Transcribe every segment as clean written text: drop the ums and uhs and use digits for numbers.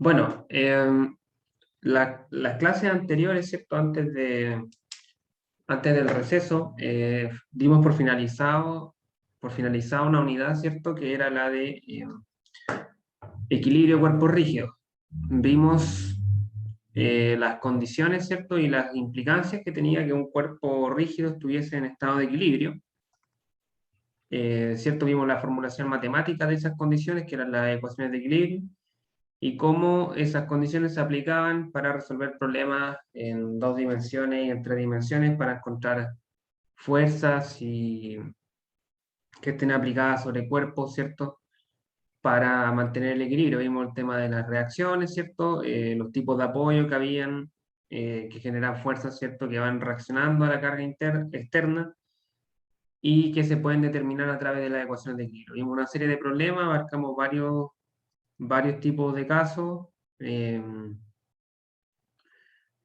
Bueno, las clases anteriores, ¿cierto? Antes del receso, dimos por finalizado una unidad, ¿cierto? Que era la de equilibrio cuerpo rígido. Vimos las condiciones, ¿cierto? Y las implicancias que tenía que un cuerpo rígido estuviese en estado de equilibrio. ¿Cierto? Vimos la formulación matemática de esas condiciones, que eran las ecuaciones de equilibrio, y cómo esas condiciones se aplicaban para resolver problemas en dos dimensiones y en tres dimensiones para encontrar fuerzas y que estén aplicadas sobre cuerpos, ¿cierto? Para mantener el equilibrio. Vimos el tema de las reacciones, ¿cierto? Los tipos de apoyo que habían, que generan fuerzas, ¿cierto? Que van reaccionando a la carga externa y que se pueden determinar a través de las ecuaciones de equilibrio. Vimos una serie de problemas, abarcamos varios tipos de casos.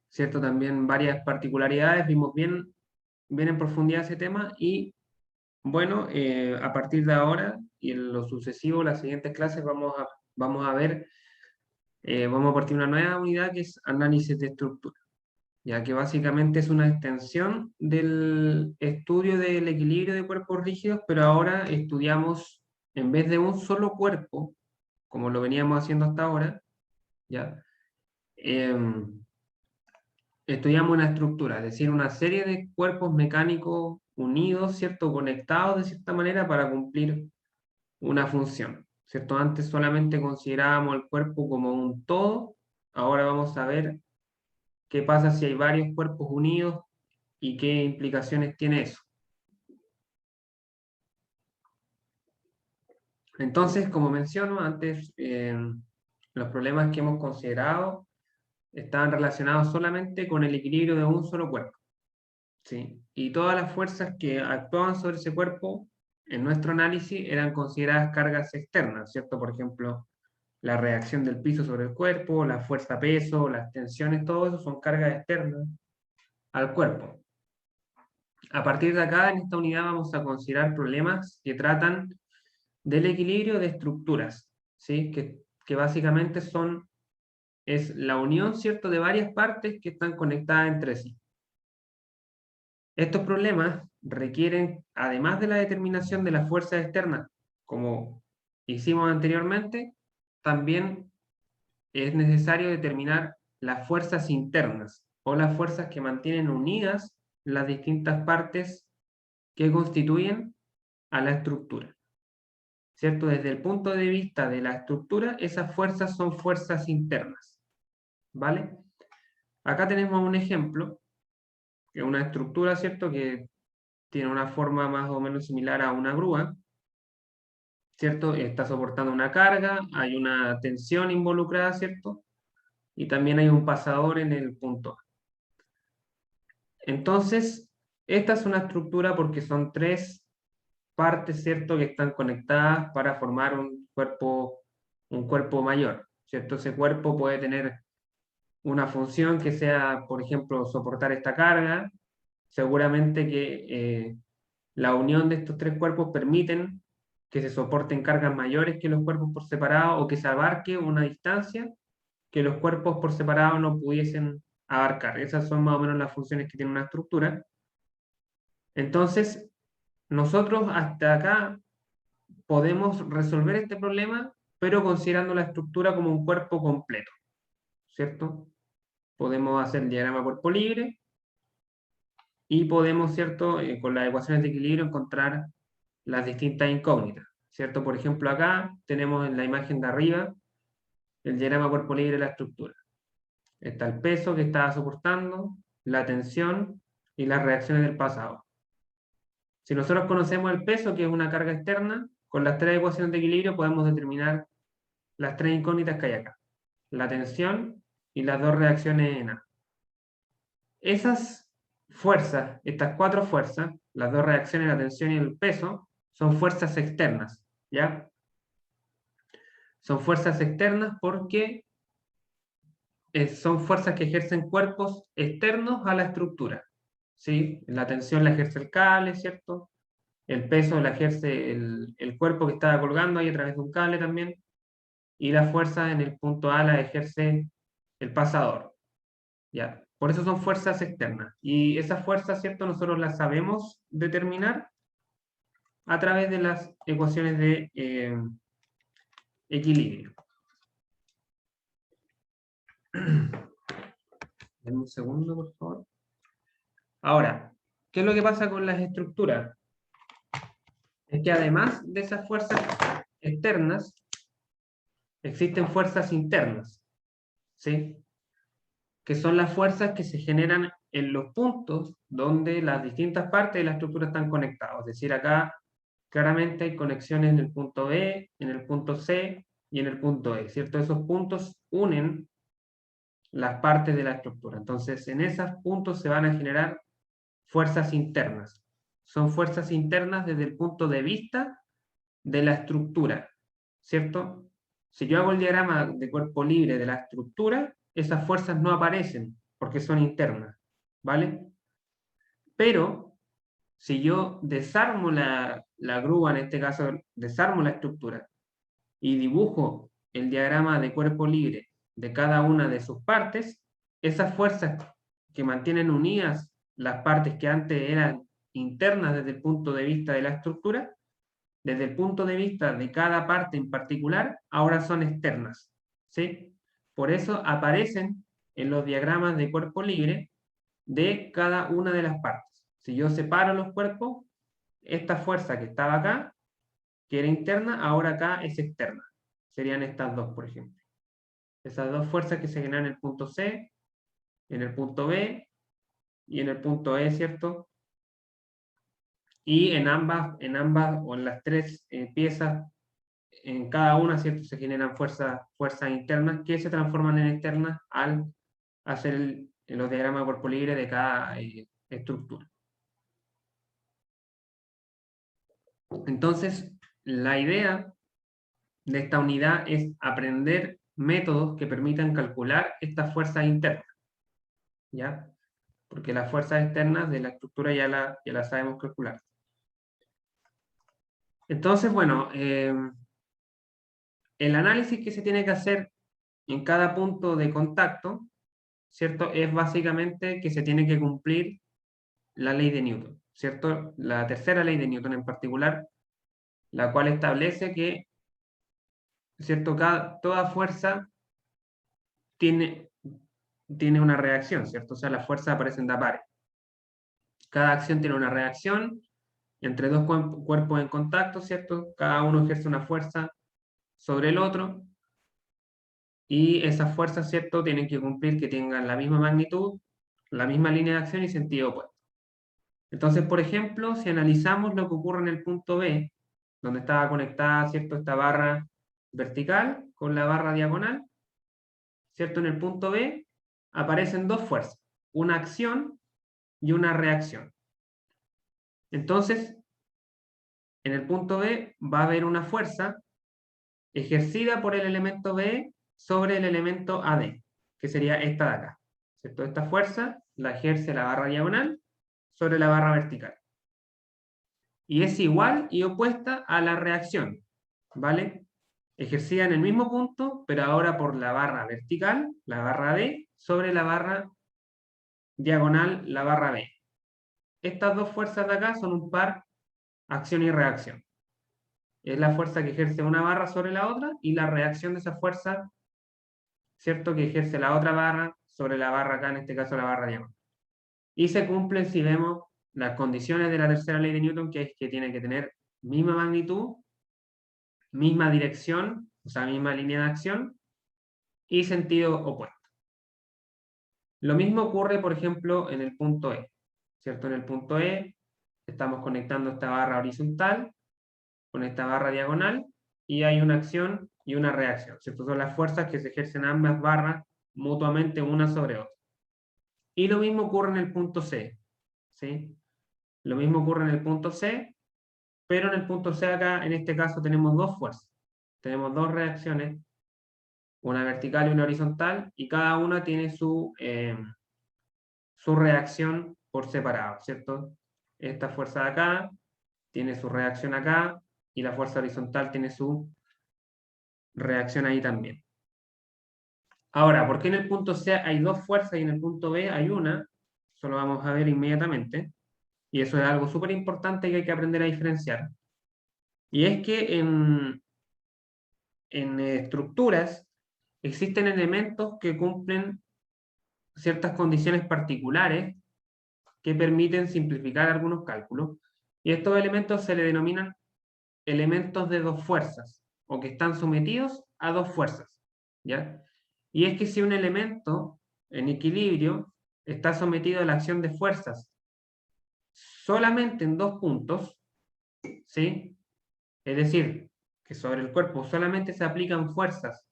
¿Cierto? También varias particularidades, vimos bien en profundidad ese tema y bueno, a partir de ahora y en lo sucesivo, las siguientes clases vamos a ver, vamos a partir de una nueva unidad que es análisis de estructura, ya que básicamente es una extensión del estudio del equilibrio de cuerpos rígidos, pero ahora estudiamos, en vez de un solo cuerpo, como lo veníamos haciendo hasta ahora, ¿ya? Estudiamos una estructura, es decir, una serie de cuerpos mecánicos unidos, ¿cierto? Conectados de cierta manera para cumplir una función, ¿cierto? Antes solamente considerábamos el cuerpo como un todo, ahora vamos a ver qué pasa si hay varios cuerpos unidos y qué implicaciones tiene eso. Entonces, como menciono antes, los problemas que hemos considerado estaban relacionados solamente con el equilibrio de un solo cuerpo. ¿Sí? Y todas las fuerzas que actuaban sobre ese cuerpo, en nuestro análisis, eran consideradas cargas externas, ¿cierto? Por ejemplo, la reacción del piso sobre el cuerpo, la fuerza-peso, las tensiones, todo eso son cargas externas al cuerpo. A partir de acá, en esta unidad, vamos a considerar problemas que tratan del equilibrio de estructuras, ¿sí? Que básicamente es la unión, ¿cierto?, de varias partes que están conectadas entre sí. Estos problemas requieren, además de la determinación de las fuerzas externas, como hicimos anteriormente, también es necesario determinar las fuerzas internas o las fuerzas que mantienen unidas las distintas partes que constituyen a la estructura. ¿Cierto? Desde el punto de vista de la estructura, esas fuerzas son fuerzas internas. ¿Vale? Acá tenemos un ejemplo, que es una estructura, ¿cierto?, que tiene una forma más o menos similar a una grúa, ¿cierto? Está soportando una carga, hay una tensión involucrada, ¿cierto? Y también hay un pasador en el punto A. Entonces, esta es una estructura porque son tres partes, ¿cierto?, que están conectadas para formar un cuerpo mayor, ¿cierto? Ese cuerpo puede tener una función que sea, por ejemplo, soportar esta carga. Seguramente que la unión de estos tres cuerpos permiten que se soporten cargas mayores que los cuerpos por separado o que se abarque una distancia que los cuerpos por separado no pudiesen abarcar. Esas son más o menos las funciones que tiene una estructura. Entonces, nosotros hasta acá podemos resolver este problema, pero considerando la estructura como un cuerpo completo, ¿cierto? Podemos hacer el diagrama cuerpo libre y podemos, ¿cierto?, con las ecuaciones de equilibrio encontrar las distintas incógnitas, ¿cierto? Por ejemplo, acá tenemos en la imagen de arriba el diagrama cuerpo libre de la estructura. Está el peso que estaba soportando, la tensión y las reacciones del pasado. Si nosotros conocemos el peso, que es una carga externa, con las tres ecuaciones de equilibrio podemos determinar las tres incógnitas que hay acá. La tensión y las dos reacciones en A. Esas fuerzas, estas cuatro fuerzas, las dos reacciones, la tensión y el peso, son fuerzas externas, ¿ya? Son fuerzas externas porque son fuerzas que ejercen cuerpos externos a la estructura, ¿sí? La tensión la ejerce el cable, ¿cierto? El peso la ejerce el cuerpo que está colgando ahí a través de un cable también. y la fuerza en el punto A la ejerce el pasador. ¿Ya? Por eso son fuerzas externas. Y esas fuerzas, ¿cierto? Nosotros las sabemos determinar a través de las ecuaciones de equilibrio. Denme un segundo, por favor. Ahora, ¿qué es lo que pasa con las estructuras? Es que además de esas fuerzas externas, existen fuerzas internas, ¿sí? Que son las fuerzas que se generan en los puntos donde las distintas partes de la estructura están conectadas. Es decir, acá claramente hay conexiones en el punto B, en el punto C y en el punto E, ¿cierto? Esos puntos unen las partes de la estructura. Entonces, en esos puntos se van a generar fuerzas internas. Son fuerzas internas desde el punto de vista de la estructura, ¿cierto? Si yo hago el diagrama de cuerpo libre de la estructura, esas fuerzas no aparecen porque son internas, ¿vale? Pero si yo desarmo la grúa, en este caso desarmo la estructura, y dibujo el diagrama de cuerpo libre de cada una de sus partes, esas fuerzas que mantienen unidas las partes que antes eran internas desde el punto de vista de la estructura, desde el punto de vista de cada parte en particular, ahora son externas, ¿sí? Por eso aparecen en los diagramas de cuerpo libre de cada una de las partes. Si yo separo los cuerpos, esta fuerza que estaba acá, que era interna, ahora acá es externa. Serían estas dos, por ejemplo. Esas dos fuerzas que se generan en el punto C, en el punto B y en el punto E, ¿cierto? Y en ambas o en las tres piezas, en cada una, ¿cierto? Se generan fuerzas internas que se transforman en externas al hacer los diagramas de cuerpo libre de cada estructura. Entonces, la idea de esta unidad es aprender métodos que permitan calcular estas fuerzas internas, ¿ya? Porque las fuerzas externas de la estructura ya la sabemos calcular. Entonces, bueno, el análisis que se tiene que hacer en cada punto de contacto, ¿cierto? Es básicamente que se tiene que cumplir la ley de Newton, ¿cierto? La tercera ley de Newton en particular, la cual establece que, ¿cierto? Toda fuerza tiene una reacción, ¿cierto? O sea, las fuerzas aparecen de a pares. Cada acción tiene una reacción entre dos cuerpos en contacto, ¿cierto? Cada uno ejerce una fuerza sobre el otro y esas fuerzas, ¿cierto? Tienen que cumplir que tengan la misma magnitud, la misma línea de acción y sentido opuesto. Entonces, por ejemplo, si analizamos lo que ocurre en el punto B, donde estaba conectada, ¿cierto? Esta barra vertical con la barra diagonal, ¿cierto? En el punto B aparecen dos fuerzas, una acción y una reacción. Entonces, en el punto B va a haber una fuerza ejercida por el elemento B sobre el elemento AD, que sería esta de acá, ¿cierto? Esta fuerza la ejerce la barra diagonal sobre la barra vertical. Y es igual y opuesta a la reacción, ¿vale? Ejercida en el mismo punto, pero ahora por la barra vertical, la barra D, sobre la barra diagonal, la barra B. Estas dos fuerzas de acá son un par acción y reacción. Es la fuerza que ejerce una barra sobre la otra y la reacción de esa fuerza, ¿cierto? Que ejerce la otra barra sobre la barra acá, en este caso la barra diagonal. Y se cumplen, si vemos, las condiciones de la tercera ley de Newton, que es que tiene que tener misma magnitud, misma dirección, o sea, misma línea de acción, y sentido opuesto. Lo mismo ocurre, por ejemplo, en el punto E, ¿cierto? En el punto E estamos conectando esta barra horizontal con esta barra diagonal y hay una acción y una reacción, ¿cierto? Son las fuerzas que se ejercen ambas barras mutuamente una sobre otra. Y lo mismo ocurre en el punto C, ¿sí? Lo mismo ocurre en el punto C, pero en el punto C acá, en este caso, tenemos dos fuerzas. Tenemos dos reacciones, una vertical y una horizontal, y cada una tiene su reacción por separado, ¿cierto? Esta fuerza de acá tiene su reacción acá, y la fuerza horizontal tiene su reacción ahí también. Ahora, ¿por qué en el punto C hay dos fuerzas y en el punto B hay una? Eso lo vamos a ver inmediatamente. Y eso es algo súper importante que hay que aprender a diferenciar. Y es que en estructuras existen elementos que cumplen ciertas condiciones particulares que permiten simplificar algunos cálculos. Y estos elementos se le denominan elementos de dos fuerzas, o que están sometidos a dos fuerzas, ¿ya? Y es que si un elemento en equilibrio está sometido a la acción de fuerzas solamente en dos puntos, ¿sí? Es decir, que sobre el cuerpo solamente se aplican fuerzas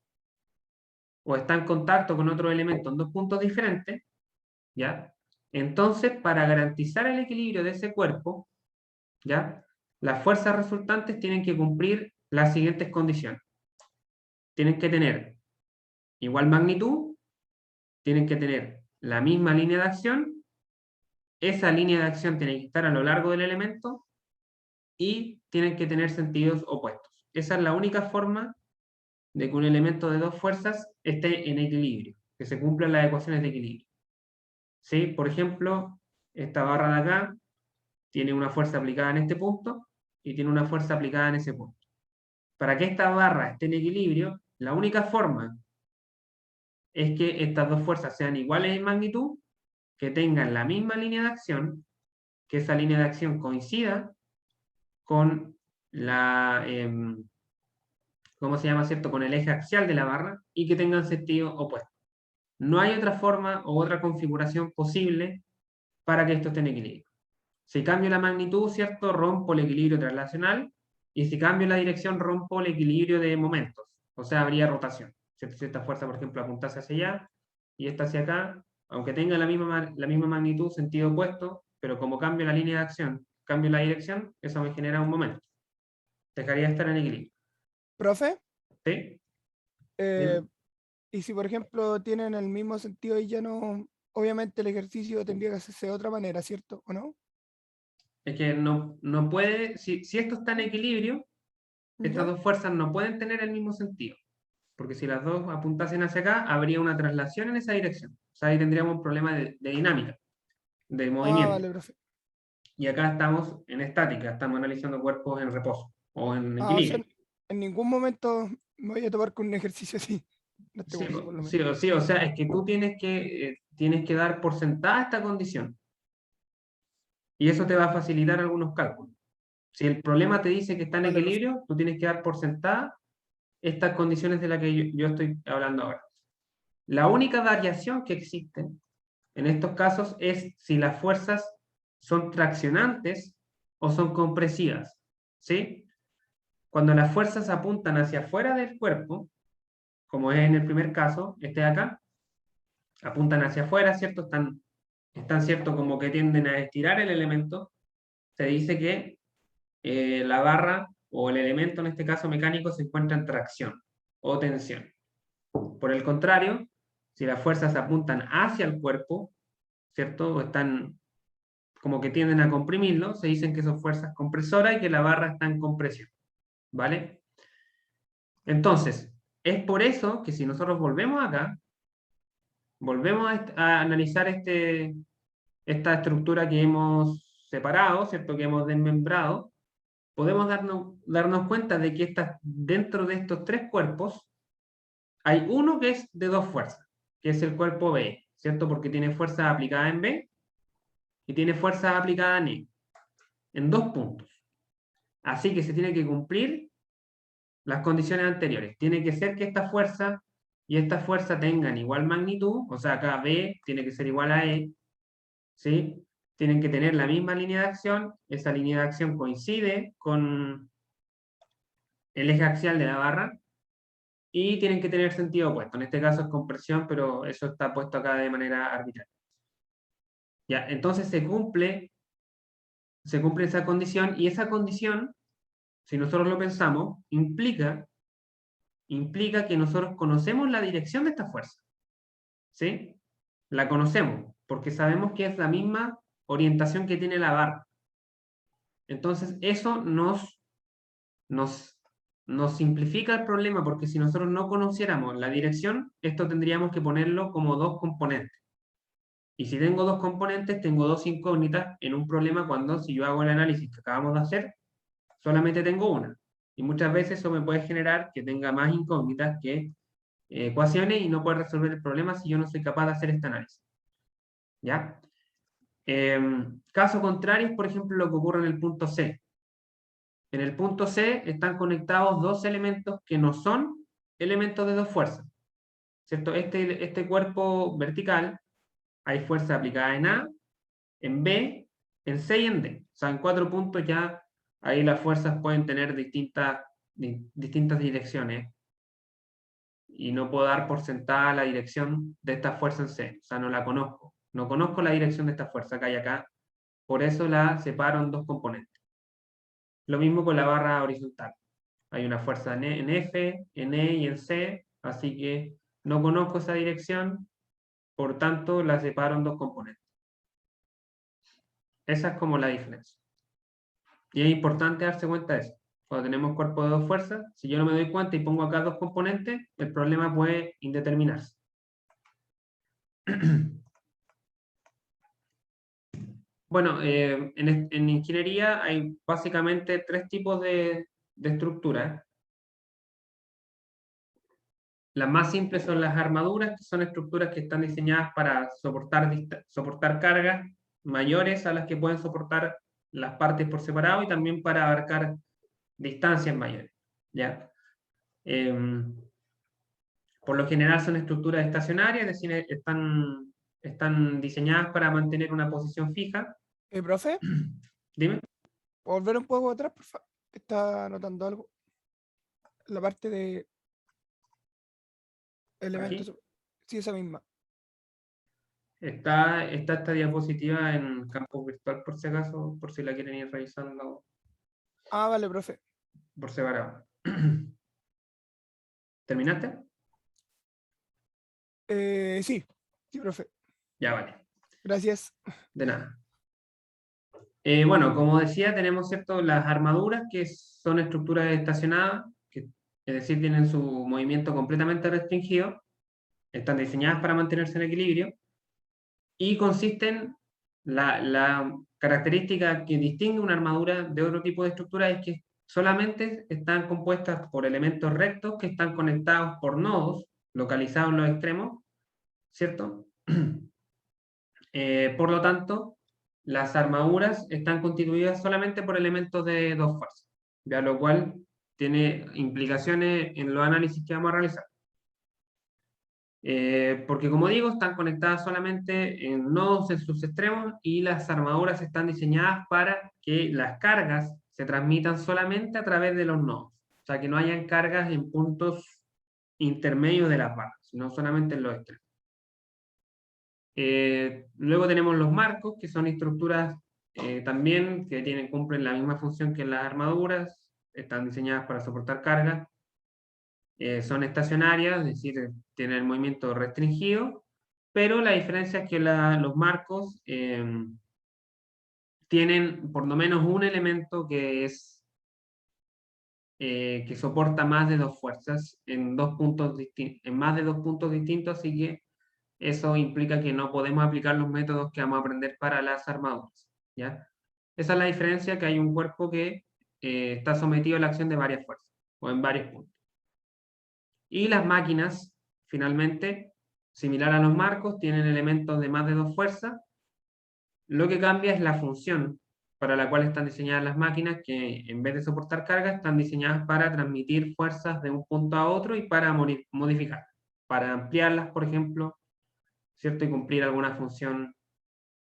o está en contacto con otro elemento en dos puntos diferentes, ¿ya? Entonces, para garantizar el equilibrio de ese cuerpo, ¿ya? Las fuerzas resultantes tienen que cumplir las siguientes condiciones. Tienen que tener igual magnitud, tienen que tener la misma línea de acción, esa línea de acción tiene que estar a lo largo del elemento y tienen que tener sentidos opuestos. Esa es la única forma de que un elemento de dos fuerzas esté en equilibrio, que se cumplan las ecuaciones de equilibrio. ¿Sí? Por ejemplo, esta barra de acá tiene una fuerza aplicada en este punto y tiene una fuerza aplicada en ese punto. Para que esta barra esté en equilibrio, la única forma es que estas dos fuerzas sean iguales en magnitud, que tengan la misma línea de acción, que esa línea de acción coincida con la, ¿cómo se llama, cierto? Con el eje axial de la barra y que tengan sentido opuesto. No hay otra forma o otra configuración posible para que esto esté en equilibrio. Si cambio la magnitud, ¿cierto? Rompo el equilibrio translacional y si cambio la dirección, rompo el equilibrio de momentos. O sea, habría rotación. ¿Cierto? Si esta fuerza, por ejemplo, apuntase hacia allá y esta hacia acá, aunque tenga la misma magnitud, sentido opuesto, pero como cambio la línea de acción, cambio la dirección, eso me genera un momento. Dejaría de estar en equilibrio. Profe, ¿Sí? eh, Dime. y si por ejemplo tienen el mismo sentido y ya no, obviamente el ejercicio tendría que hacerse de otra manera, ¿cierto? ¿O no? Es que no puede, si esto está en equilibrio, estas ¿Ya? dos fuerzas no pueden tener el mismo sentido. Porque si las dos apuntasen hacia acá, habría una traslación en esa dirección. O sea, ahí tendríamos un problema de dinámica, de Ah, movimiento. vale, profe. Y acá estamos en estática, estamos analizando cuerpos en reposo o en Ah, o sea, equilibrio. en ningún momento me voy a tomar con un ejercicio así, en este Sí, curso por lo menos. sí, o sea, es que tú tienes que dar por sentada esta condición. Y eso te va a facilitar algunos cálculos. Si el problema te dice que está en Vale, profe. equilibrio, tú tienes que dar por sentada estas condiciones de las que yo estoy hablando ahora. La única variación que existe en estos casos es si las fuerzas son traccionantes o son compresivas. ¿Sí? Cuando las fuerzas apuntan hacia afuera del cuerpo, como es en el primer caso, este de acá, apuntan hacia afuera, ¿cierto? Están, ¿cierto? Como que tienden a estirar el elemento, se dice que la barra o el elemento, en este caso mecánico, se encuentra en tracción o tensión. Por el contrario, si las fuerzas apuntan hacia el cuerpo, ¿cierto? O están como que tienden a comprimirlo, se dicen que son fuerzas compresoras y que la barra está en compresión, ¿vale? Entonces, es por eso que si nosotros volvemos acá, volvemos a analizar esta estructura que hemos separado, ¿cierto? Que hemos desmembrado, podemos darnos cuenta de que dentro de estos tres cuerpos hay uno que es de dos fuerzas, que es el cuerpo B, ¿cierto? Porque tiene fuerza aplicada en B y tiene fuerza aplicada en E, en dos puntos. Así que se tiene que cumplir las condiciones anteriores. Tiene que ser que esta fuerza y esta fuerza tengan igual magnitud, o sea, acá B tiene que ser igual a E, ¿sí? Tienen que tener la misma línea de acción, esa línea de acción coincide con el eje axial de la barra y tienen que tener sentido opuesto. En este caso es compresión, pero eso está puesto acá de manera arbitraria. Ya, entonces se cumple esa condición y esa condición, si nosotros lo pensamos, implica que nosotros conocemos la dirección de esta fuerza. ¿Sí? La conocemos porque sabemos que es la misma orientación que tiene la barra. Entonces, eso nos nos simplifica el problema, porque si nosotros no conociéramos la dirección, esto tendríamos que ponerlo como dos componentes. Y si tengo dos componentes, tengo dos incógnitas en un problema cuando si yo hago el análisis que acabamos de hacer, solamente tengo una. Y muchas veces eso me puede generar que tenga más incógnitas que ecuaciones y no pueda resolver el problema si yo no soy capaz de hacer este análisis. ¿Ya? Caso contrario es, por ejemplo, lo que ocurre en el punto C. En el punto C están conectados dos elementos que no son elementos de dos fuerzas. ¿Cierto? Este cuerpo vertical, hay fuerza aplicada en A, en B, en C y en D. O sea, en 4 puntos ya ahí las fuerzas pueden tener distintas direcciones y no puedo dar por sentada la dirección de esta fuerza en C. O sea, no la conozco. No conozco la dirección de esta fuerza que hay acá. Por eso la separo en dos componentes. Lo mismo con la barra horizontal. Hay una fuerza en F, en E y en C, así que no conozco esa dirección, por tanto la separo en dos componentes. Esa es como la diferencia. Y es importante darse cuenta de eso. Cuando tenemos cuerpo de dos fuerzas, si yo no me doy cuenta y pongo acá dos componentes, el problema puede indeterminarse. Bueno, en ingeniería hay básicamente tres tipos de estructuras. Las más simples son las armaduras, que son estructuras que están diseñadas para soportar cargas mayores a las que pueden soportar las partes por separado y también para abarcar distancias mayores. ¿Ya? Por lo general son estructuras estacionarias, es decir, están diseñadas para mantener una posición fija. Profe, Dime. volver un poco atrás, por favor. Está anotando algo. La parte de elementos. Aquí Sí, esa misma. está esta diapositiva en campo virtual, por si acaso, por si la quieren ir revisando Ah, vale, profe. por separado. ¿Terminaste? Sí, sí, profe. Ya vale, Gracias. de nada. Bueno, como decía, tenemos ¿cierto? Las armaduras, que son estructuras estacionadas, es decir, tienen su movimiento completamente restringido, están diseñadas para mantenerse en equilibrio, y consisten, la característica que distingue una armadura de otro tipo de estructura es que solamente están compuestas por elementos rectos que están conectados por nodos localizados en los extremos, ¿cierto? Por lo tanto, las armaduras están constituidas solamente por elementos de dos fuerzas, ya lo cual tiene implicaciones en los análisis que vamos a realizar. Porque como digo, están conectadas solamente en nodos en sus extremos y las armaduras están diseñadas para que las cargas se transmitan solamente a través de los nodos. O sea, que no hayan cargas en puntos intermedios de las barras, sino solamente en los extremos. Luego tenemos los marcos, que son estructuras también que cumplen la misma función que las armaduras, están diseñadas para soportar cargas, son estacionarias, es decir, tienen el movimiento restringido, pero la diferencia es que los marcos tienen por lo menos un elemento que soporta más de dos fuerzas en más de dos puntos distintos, así que eso implica que no podemos aplicar los métodos que vamos a aprender para las armaduras, ¿ya? Esa es la diferencia, que hay un cuerpo que está sometido a la acción de varias fuerzas, o en varios puntos. Y las máquinas, finalmente, similar a los marcos, tienen elementos de más de dos fuerzas. Lo que cambia es la función para la cual están diseñadas las máquinas, que en vez de soportar cargas, están diseñadas para transmitir fuerzas de un punto a otro y para modificar, para ampliarlas, por ejemplo, ¿cierto? Y cumplir alguna función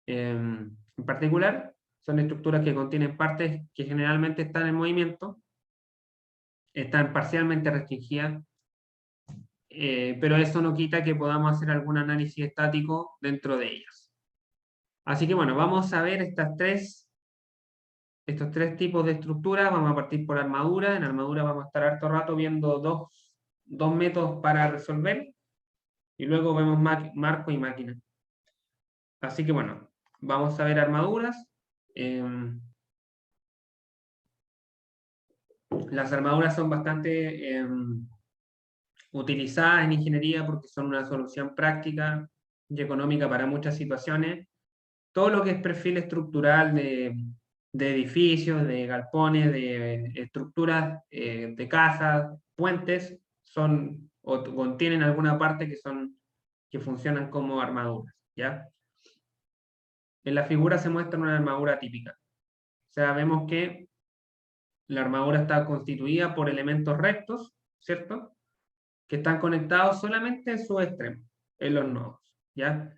en particular. Son estructuras que contienen partes que generalmente están en movimiento, están parcialmente restringidas, pero eso no quita que podamos hacer algún análisis estático dentro de ellas. Así que bueno, vamos a ver estos tres tipos de estructuras. Vamos a partir por armadura. En armadura vamos a estar harto rato viendo dos métodos para resolver, y luego vemos marco y máquina. Así que bueno, vamos a ver armaduras. Las armaduras son bastante utilizadas en ingeniería porque son una solución práctica y económica para muchas situaciones. Todo lo que es perfil estructural de edificios, de galpones, de estructuras de casas, puentes, son o contienen alguna parte que funcionan como armaduras, ¿ya? En la figura se muestra una armadura típica. O sea, vemos que la armadura está constituida por elementos rectos, ¿cierto? Que están conectados solamente en sus extremos, en los nodos, ¿ya?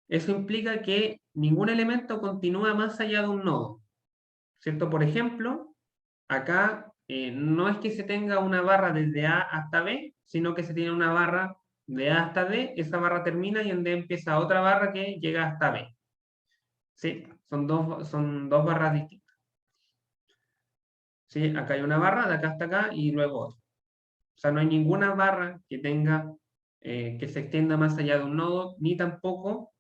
Eso implica que ningún elemento continúa más allá de un nodo, ¿cierto? Por ejemplo, acá no es que se tenga una barra desde A hasta B, sino que se tiene una barra de A hasta D, esa barra termina y en D empieza otra barra que llega hasta B. ¿Sí? Son dos barras distintas. ¿Sí? Acá hay una barra, de acá hasta acá, y luego otra. O sea, no hay ninguna barra que tenga, que se extienda más allá de un nodo, ni tampoco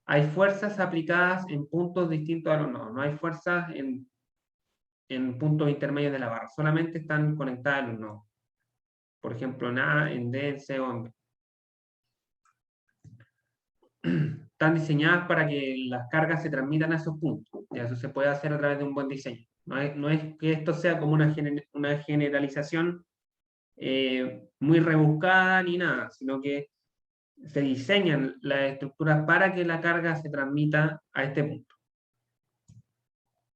hay fuerzas aplicadas en puntos distintos a los nodos. No hay fuerzas en puntos intermedios de la barra, solamente están conectadas en los nodos. Por ejemplo, en A, en D, en C o en B. Están diseñadas para que las cargas se transmitan a esos puntos. Y eso se puede hacer a través de un buen diseño. No es que esto sea como una generalización muy rebuscada ni nada, sino que se diseñan las estructuras para que la carga se transmita a este punto.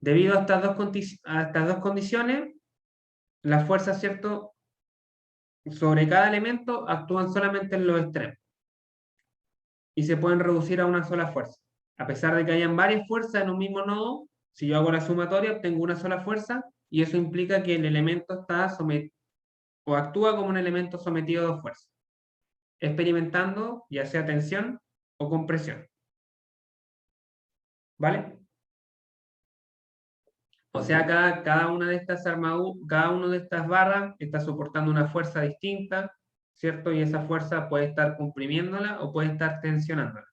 Debido a estas dos condiciones, las fuerzas, ¿cierto?, sobre cada elemento actúan solamente en los extremos y se pueden reducir a una sola fuerza. A pesar de que hayan varias fuerzas en un mismo nodo, si yo hago la sumatoria, obtengo una sola fuerza y eso implica que el elemento está sometido o actúa como un elemento sometido a dos fuerzas, experimentando ya sea tensión o compresión. ¿Vale? O sea, cada una de estas cada una de estas barras está soportando una fuerza distinta, ¿cierto? Y esa fuerza puede estar comprimiéndola o puede estar tensionándola.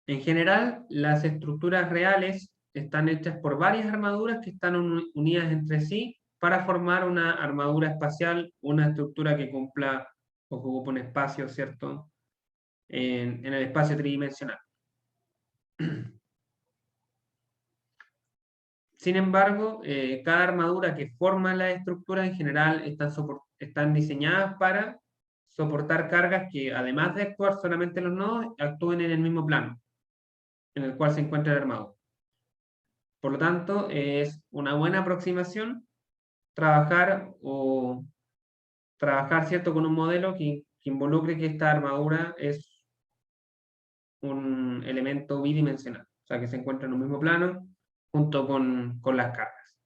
En general, las estructuras reales están hechas por varias armaduras que están unidas entre sí para formar una armadura espacial, una estructura que cumpla o que ocupe un espacio, ¿cierto? En el espacio tridimensional. Sin embargo, cada armadura que forma la estructura en general están diseñadas para soportar cargas que, además de actuar solamente en los nodos, actúen en el mismo plano en el cual se encuentra el armadura. Por lo tanto, es una buena aproximación trabajar ¿cierto?, con un modelo que involucre que esta armadura es un elemento bidimensional, o sea, que se encuentra en un mismo plano junto con las cargas.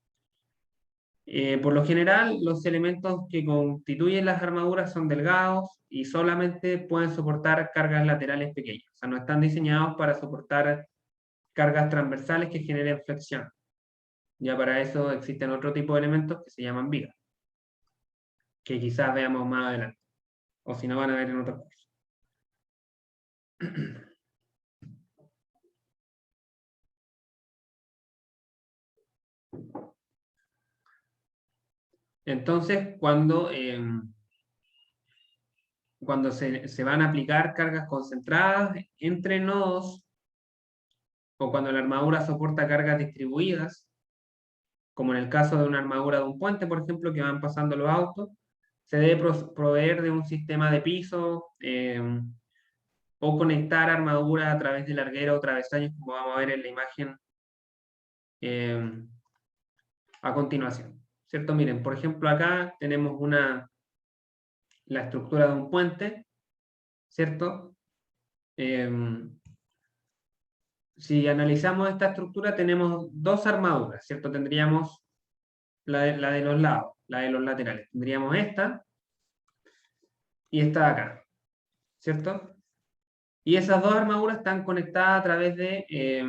Por lo general, los elementos que constituyen las armaduras son delgados y solamente pueden soportar cargas laterales pequeñas. O sea, no están diseñados para soportar cargas transversales que generen flexión. Ya para eso existen otro tipo de elementos que se llaman vigas, que quizás veamos más adelante, o si no van a ver en otros cursos. Entonces, cuando se van a aplicar cargas concentradas entre nodos, o cuando la armadura soporta cargas distribuidas, como en el caso de una armadura de un puente, por ejemplo, que van pasando los autos, se debe proveer de un sistema de piso o conectar armaduras a través de largueros o travesaños, como vamos a ver en la imagen a continuación. ¿Cierto? Miren, por ejemplo, acá tenemos la estructura de un puente, ¿cierto? Si analizamos esta estructura, tenemos dos armaduras, ¿cierto? Tendríamos la de los lados, la de los laterales. Tendríamos esta y esta de acá, ¿cierto? Y esas dos armaduras están conectadas a través de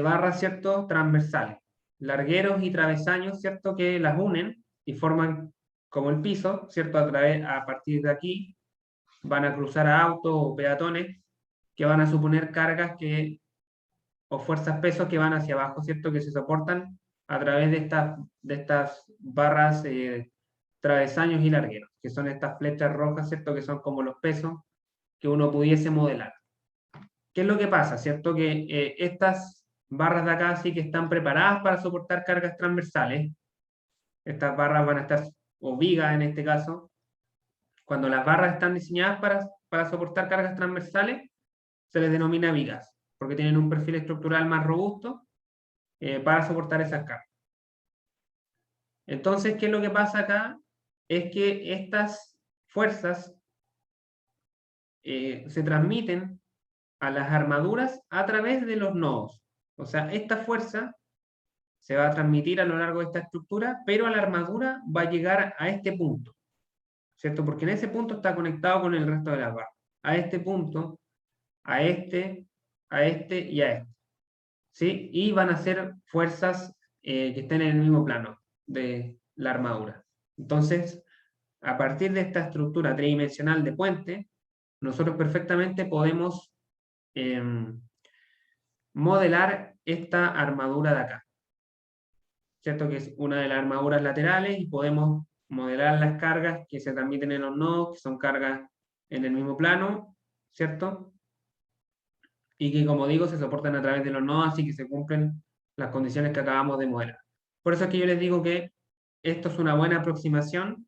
barras, ¿cierto?, transversales, largueros y travesaños, ¿cierto?, que las unen y forman como el piso, ¿cierto? A partir de aquí van a cruzar a autos o peatones que van a suponer cargas o fuerzas pesos que van hacia abajo, ¿cierto?, que se soportan a través de estas barras travesaños y largueros, que son estas flechas rojas, ¿cierto? Que son como los pesos que uno pudiese modelar. ¿Qué es lo que pasa? ¿Cierto? Que estas barras de acá sí que están preparadas para soportar cargas transversales. Estas barras van a estar, o vigas en este caso, cuando las barras están diseñadas para soportar cargas transversales, se les denomina vigas, porque tienen un perfil estructural más robusto para soportar esas cargas. Entonces, ¿qué es lo que pasa acá? Es que estas fuerzas se transmiten a las armaduras a través de los nodos. O sea, esta fuerza se va a transmitir a lo largo de esta estructura, pero a la armadura va a llegar a este punto, ¿cierto? Porque en ese punto está conectado con el resto de las barras. A este punto, a este y a este. ¿Sí? Y van a ser fuerzas que estén en el mismo plano de la armadura. Entonces, a partir de esta estructura tridimensional de puente, nosotros perfectamente podemos modelar esta armadura de acá, ¿cierto? Que es una de las armaduras laterales y podemos modelar las cargas que se transmiten en los nodos, que son cargas en el mismo plano, ¿cierto? Y que, como digo, se soportan a través de los nodos, así que se cumplen las condiciones que acabamos de modelar. Por eso es que yo les digo que esto es una buena aproximación,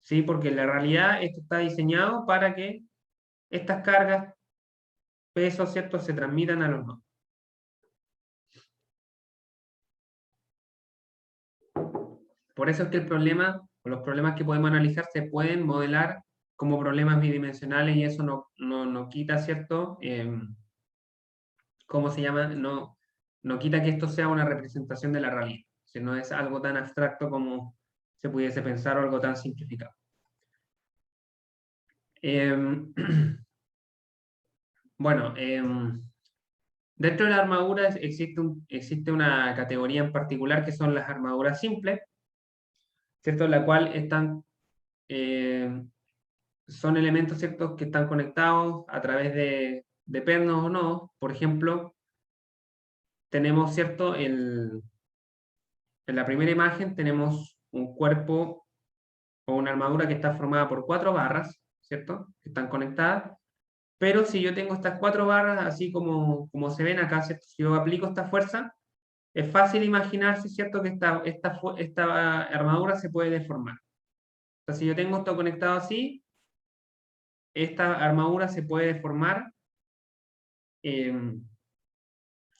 ¿sí? Porque en la realidad esto está diseñado para que estas cargas, pesos, ¿cierto?, se transmitan a los nodos. Por eso es que el problema, o los problemas que podemos analizar, se pueden modelar como problemas bidimensionales y eso no quita, ¿cierto? ¿Cómo se llama? No quita que esto sea una representación de la realidad. Si no es algo tan abstracto como se pudiese pensar o algo tan simplificado. Bueno, dentro de la armadura existe una categoría en particular que son las armaduras simples, ¿cierto? La cual son elementos, ¿cierto?, que están conectados a través de pernos o nodos. Por ejemplo, tenemos, ¿cierto?, en la primera imagen tenemos un cuerpo o una armadura que está formada por 4 barras, ¿cierto?, que están conectadas. Pero si yo tengo estas 4 barras, así como se ven acá, ¿cierto?, si yo aplico esta fuerza, es fácil imaginarse, ¿cierto?, que esta armadura se puede deformar. O sea, si yo tengo esto conectado así, esta armadura se puede deformar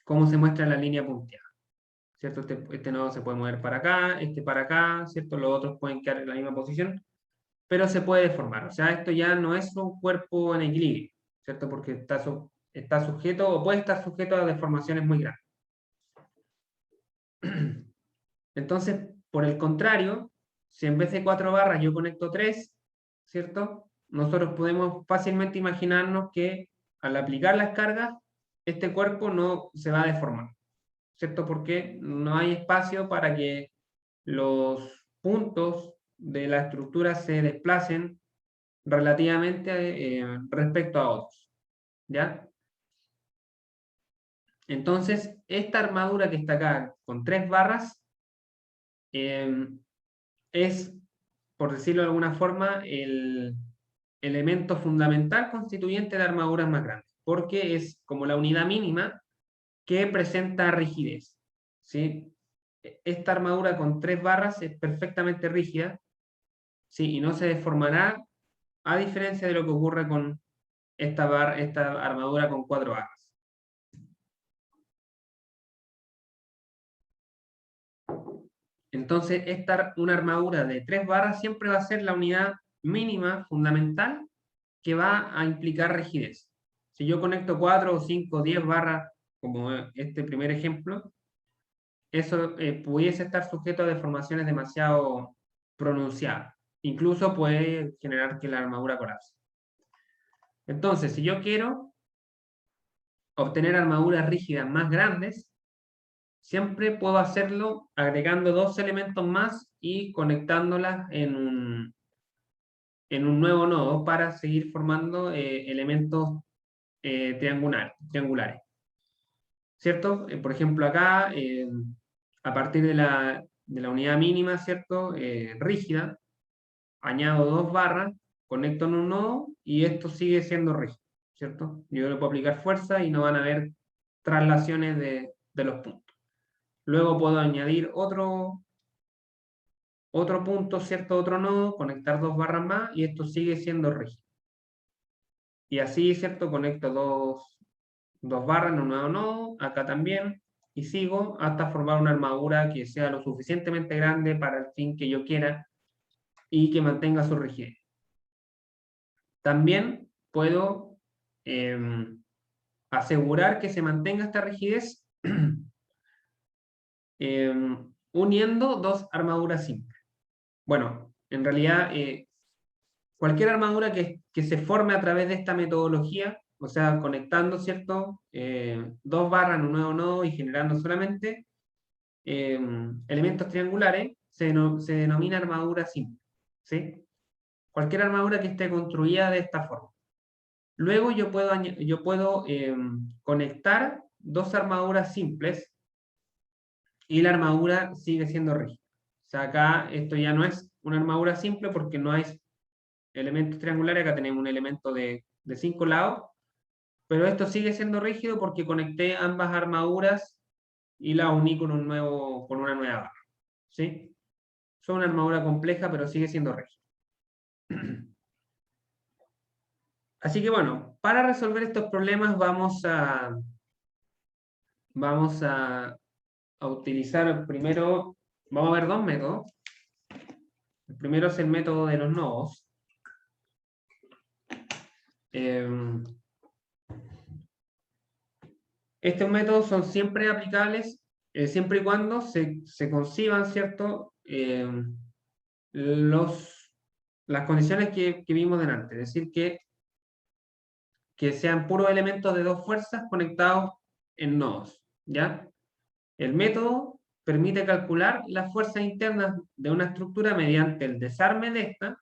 como se muestra en la línea punteada, ¿cierto? Este nodo se puede mover para acá, este para acá, ¿cierto? Los otros pueden quedar en la misma posición, pero se puede deformar. O sea, esto ya no es un cuerpo en equilibrio, ¿cierto? Porque está sujeto o puede estar sujeto a deformaciones muy grandes. Entonces, por el contrario, si en vez de 4 barras yo conecto 3, ¿cierto? Nosotros podemos fácilmente imaginarnos que al aplicar las cargas, este cuerpo no se va a deformar, ¿cierto? Porque no hay espacio para que los puntos de la estructura se desplacen relativamente respecto a otros, ¿ya? Entonces, esta armadura que está acá con 3 barras es, por decirlo de alguna forma, el elemento fundamental constituyente de armaduras más grandes, porque es como la unidad mínima que presenta rigidez, ¿sí? Esta armadura con 3 barras es perfectamente rígida, ¿sí? Y no se deformará, a diferencia de lo que ocurre con esta armadura con 4 barras. Entonces, una armadura de 3 barras siempre va a ser la unidad mínima fundamental que va a implicar rigidez. Si yo conecto 4 o 5 o 10 barras, como este primer ejemplo, eso pudiese estar sujeto a deformaciones demasiado pronunciadas. Incluso puede generar que la armadura colapse. Entonces, si yo quiero obtener armaduras rígidas más grandes, siempre puedo hacerlo agregando 2 elementos más y conectándolas en un nuevo nodo para seguir formando elementos triangulares. ¿Cierto? Por ejemplo, acá a partir de la unidad mínima, ¿cierto? Rígida, añado 2 barras, conecto en un nodo y esto sigue siendo rígido, ¿cierto? Yo le puedo aplicar fuerza y no van a haber traslaciones de los puntos. Luego puedo añadir otro punto, ¿cierto? Otro nodo, conectar 2 barras más y esto sigue siendo rígido. Y así, ¿cierto? Conecto dos barras en un nuevo nodo, acá también, y sigo hasta formar una armadura que sea lo suficientemente grande para el fin que yo quiera y que mantenga su rigidez. También puedo asegurar que se mantenga esta rigidez uniendo dos armaduras simples. Bueno, en realidad cualquier armadura que se forme a través de esta metodología, o sea, conectando, ¿cierto? Dos barras en un nuevo nodo y generando solamente elementos triangulares, se denomina armadura simple, ¿sí? Cualquier armadura que esté construida de esta forma. Luego yo puedo conectar dos armaduras simples y la armadura sigue siendo rígida. O sea, acá esto ya no es una armadura simple porque no hay elementos triangulares, acá tenemos un elemento de 5 lados, pero esto sigue siendo rígido porque conecté ambas armaduras y la uní con una nueva barra. ¿Sí? Es una armadura compleja, pero sigue siendo rígida. Así que bueno, para resolver estos problemas vamos a utilizar primero, vamos a ver dos métodos. El primero es el método de los nodos. Estos métodos son siempre aplicables siempre y cuando se conciban, ¿cierto? Las condiciones que vimos delante, es decir, que sean puros elementos de dos fuerzas conectados en nodos, ¿ya? El método permite calcular las fuerzas internas de una estructura mediante el desarme de esta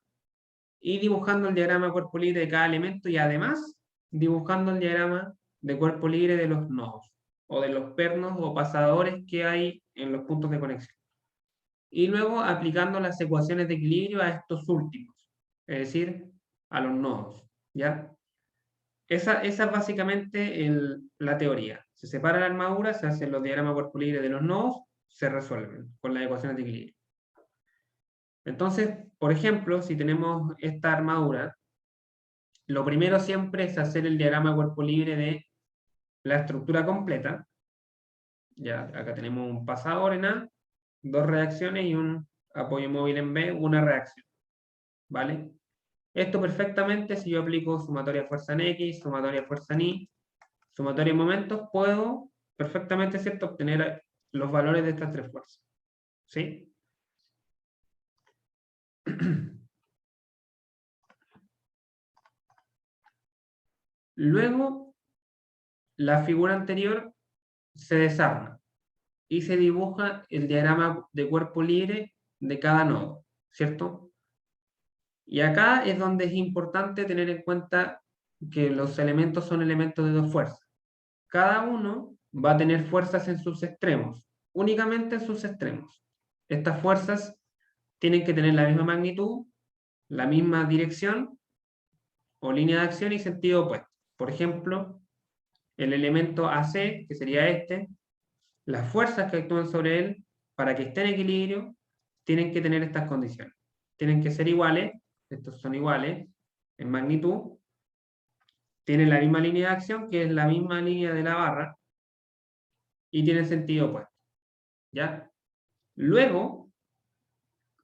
y dibujando el diagrama cuerpo libre de cada elemento y además dibujando el diagrama de cuerpo libre de los nodos o de los pernos o pasadores que hay en los puntos de conexión. Y luego aplicando las ecuaciones de equilibrio a estos últimos, es decir, a los nodos, ¿ya? Esa es básicamente la teoría. Se separa la armadura, se hacen los diagramas cuerpo libre de los nodos, se resuelven con las ecuaciones de equilibrio. Entonces, por ejemplo, si tenemos esta armadura, lo primero siempre es hacer el diagrama cuerpo libre de la estructura completa. Ya, acá tenemos un pasador en A, dos reacciones y un apoyo móvil en B, una reacción. ¿Vale? Esto perfectamente, si yo aplico sumatoria de fuerza en X, sumatoria de fuerza en Y, sumatoria de momentos, puedo perfectamente, ¿cierto?, obtener los valores de estas tres fuerzas. ¿Sí? Luego, la figura anterior se desarma y se dibuja el diagrama de cuerpo libre de cada nodo, ¿cierto? Y acá es donde es importante tener en cuenta que los elementos son elementos de dos fuerzas. Cada uno va a tener fuerzas en sus extremos, únicamente en sus extremos. Estas fuerzas tienen que tener la misma magnitud, la misma dirección o línea de acción y sentido opuesto. Por ejemplo, el elemento AC, que sería este, las fuerzas que actúan sobre él, para que esté en equilibrio, tienen que tener estas condiciones. Tienen que ser iguales, estos son iguales en magnitud, tienen la misma línea de acción, que es la misma línea de la barra, y tienen sentido opuesto. ¿Ya? Luego,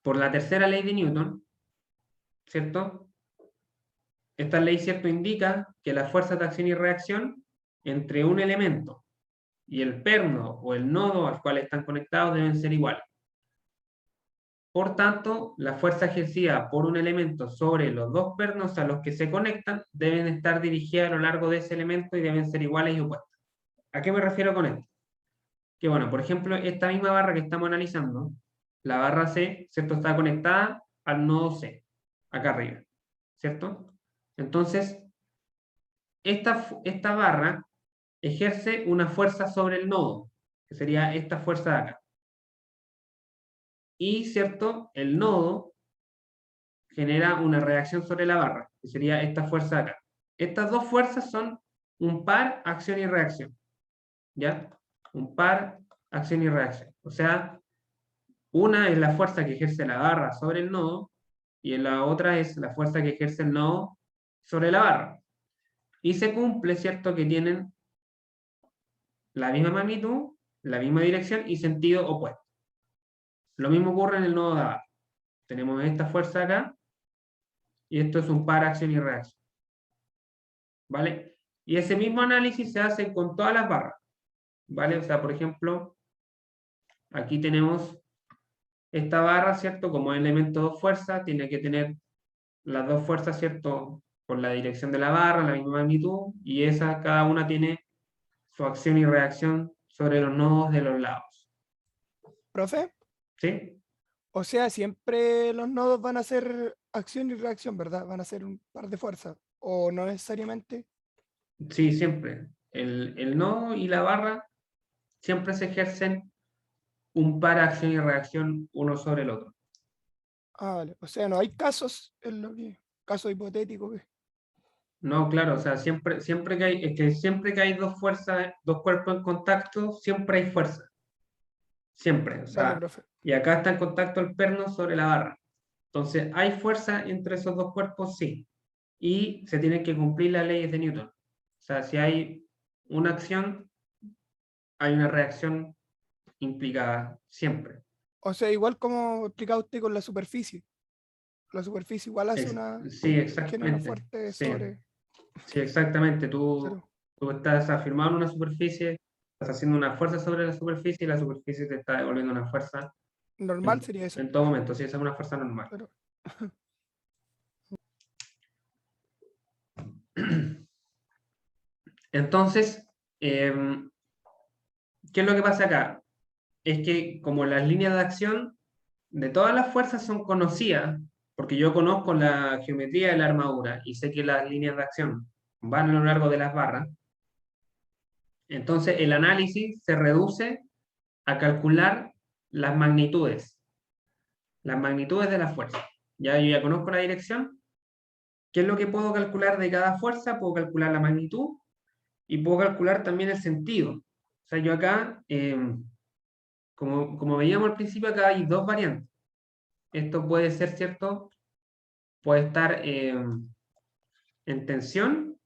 por la tercera ley de Newton, ¿cierto? Esta ley, ¿cierto?, indica que las fuerzas de acción y reacción entre un elemento y el perno o el nodo al cual están conectados deben ser iguales. Por tanto, la fuerza ejercida por un elemento sobre los dos pernos a los que se conectan deben estar dirigidas a lo largo de ese elemento y deben ser iguales y opuestas. ¿A qué me refiero con esto? Que bueno, por ejemplo, esta misma barra que estamos analizando, la barra C, ¿cierto?, está conectada al nodo C, acá arriba, ¿cierto? Entonces, esta barra ejerce una fuerza sobre el nodo, que sería esta fuerza de acá. y, ¿cierto?, el nodo genera una reacción sobre la barra, que sería esta fuerza de acá. Estas dos fuerzas son un par, acción y reacción. ¿Ya? Un par, acción y reacción. O sea, una es la fuerza que ejerce la barra sobre el nodo y la otra es la fuerza que ejerce el nodo sobre la barra. Y se cumple, ¿cierto?, que tienen la misma magnitud, la misma dirección y sentido opuesto. Lo mismo ocurre en el nodo de abajo. Tenemos esta fuerza acá y esto es un par, acción y reacción. ¿Vale? Y ese mismo análisis se hace con todas las barras. ¿Vale? O sea, por ejemplo, aquí tenemos esta barra, ¿cierto? Como elemento de fuerza, tiene que tener las dos fuerzas, ¿cierto? Por la dirección de la barra, la misma magnitud, y esa, cada una tiene su acción y reacción sobre los nodos de los lados. ¿Profe? ¿Sí? O sea, siempre los nodos van a ser acción y reacción, ¿verdad? Van a ser un par de fuerzas. ¿O no necesariamente? Sí, siempre. El nodo y la barra siempre se ejercen un par acción y reacción uno sobre el otro. Ah, vale. O sea, no hay casos en lo que. Caso hipotético que. No, claro, o sea, siempre que hay, es que siempre que hay dos fuerzas, dos cuerpos en contacto, siempre hay fuerza. Siempre, o Vale, sea, profe. y acá está en contacto el perno sobre la barra. Entonces, ¿hay fuerza entre esos dos cuerpos? Sí. Y se tienen que cumplir las leyes de Newton. O sea, si hay una acción, hay una reacción implicada siempre. O sea, igual como explicaba usted con la superficie. La superficie igual hace Sí, genera una exactamente. fuerte Sí, sobre. sí, exactamente. Tú, Claro. tú estás afirmando una superficie, estás haciendo una fuerza sobre la superficie y la superficie te está devolviendo una fuerza Normal sería eso. en todo momento. Sí, esa es una fuerza normal. Claro. Entonces, ¿qué es lo que pasa acá? Es que como las líneas de acción de todas las fuerzas son conocidas, porque yo conozco la geometría de la armadura y sé que las líneas de acción van a lo largo de las barras, entonces el análisis se reduce a calcular las magnitudes de la fuerza. Ya yo ya conozco la dirección. ¿Qué es lo que puedo calcular de cada fuerza? Puedo calcular la magnitud y puedo calcular también el sentido. O sea, yo acá, como veíamos al principio, acá hay dos variantes. Esto puede ser, ¿cierto? Puede estar en tensión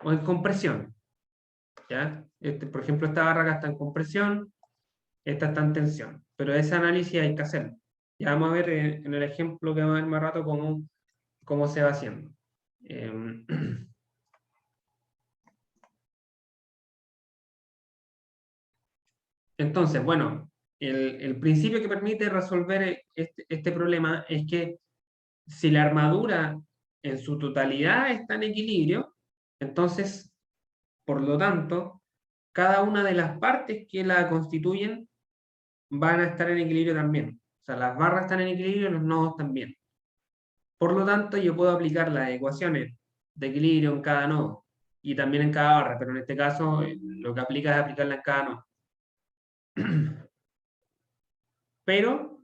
o en compresión. ¿Ya? Por ejemplo, esta barra acá está en compresión, esta está en tensión. Pero ese análisis hay que hacerlo. Ya vamos a ver en el ejemplo que vamos a ver más rato cómo se va haciendo. Em, Entonces, bueno, el principio que permite resolver este problema es que si la armadura en su totalidad está en equilibrio, entonces, por lo tanto, cada una de las partes que la constituyen van a estar en equilibrio también. O sea, las barras están en equilibrio, los nodos también. Por lo tanto, yo puedo aplicar las ecuaciones de equilibrio en cada nodo y también en cada barra, pero en este caso lo que aplica es aplicarla en cada nodo. Pero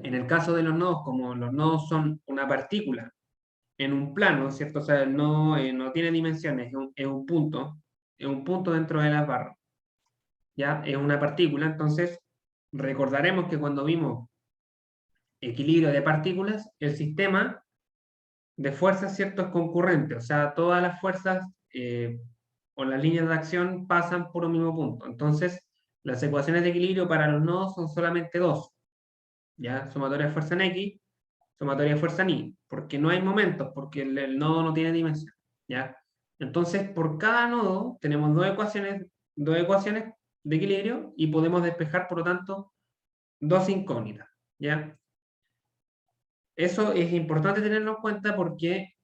en el caso de los nodos, como los nodos son una partícula en un plano, ¿cierto? O sea, el nodo no tiene dimensiones, es un punto dentro de las barras, ¿ya? Es una partícula, entonces recordaremos que cuando vimos equilibrio de partículas, el sistema de fuerzas, ¿cierto? Es concurrente, o sea, todas las fuerzas o las líneas de acción pasan por un mismo punto. Entonces, las ecuaciones de equilibrio para los nodos son solamente dos, ¿ya? Sumatoria de fuerza en X, sumatoria de fuerza en Y, porque no hay momentos, porque el nodo no tiene dimensión, ¿ya? Entonces, por cada nodo tenemos dos ecuaciones de equilibrio y podemos despejar, por lo tanto, dos incógnitas, ¿ya? Eso es importante tenerlo en cuenta porque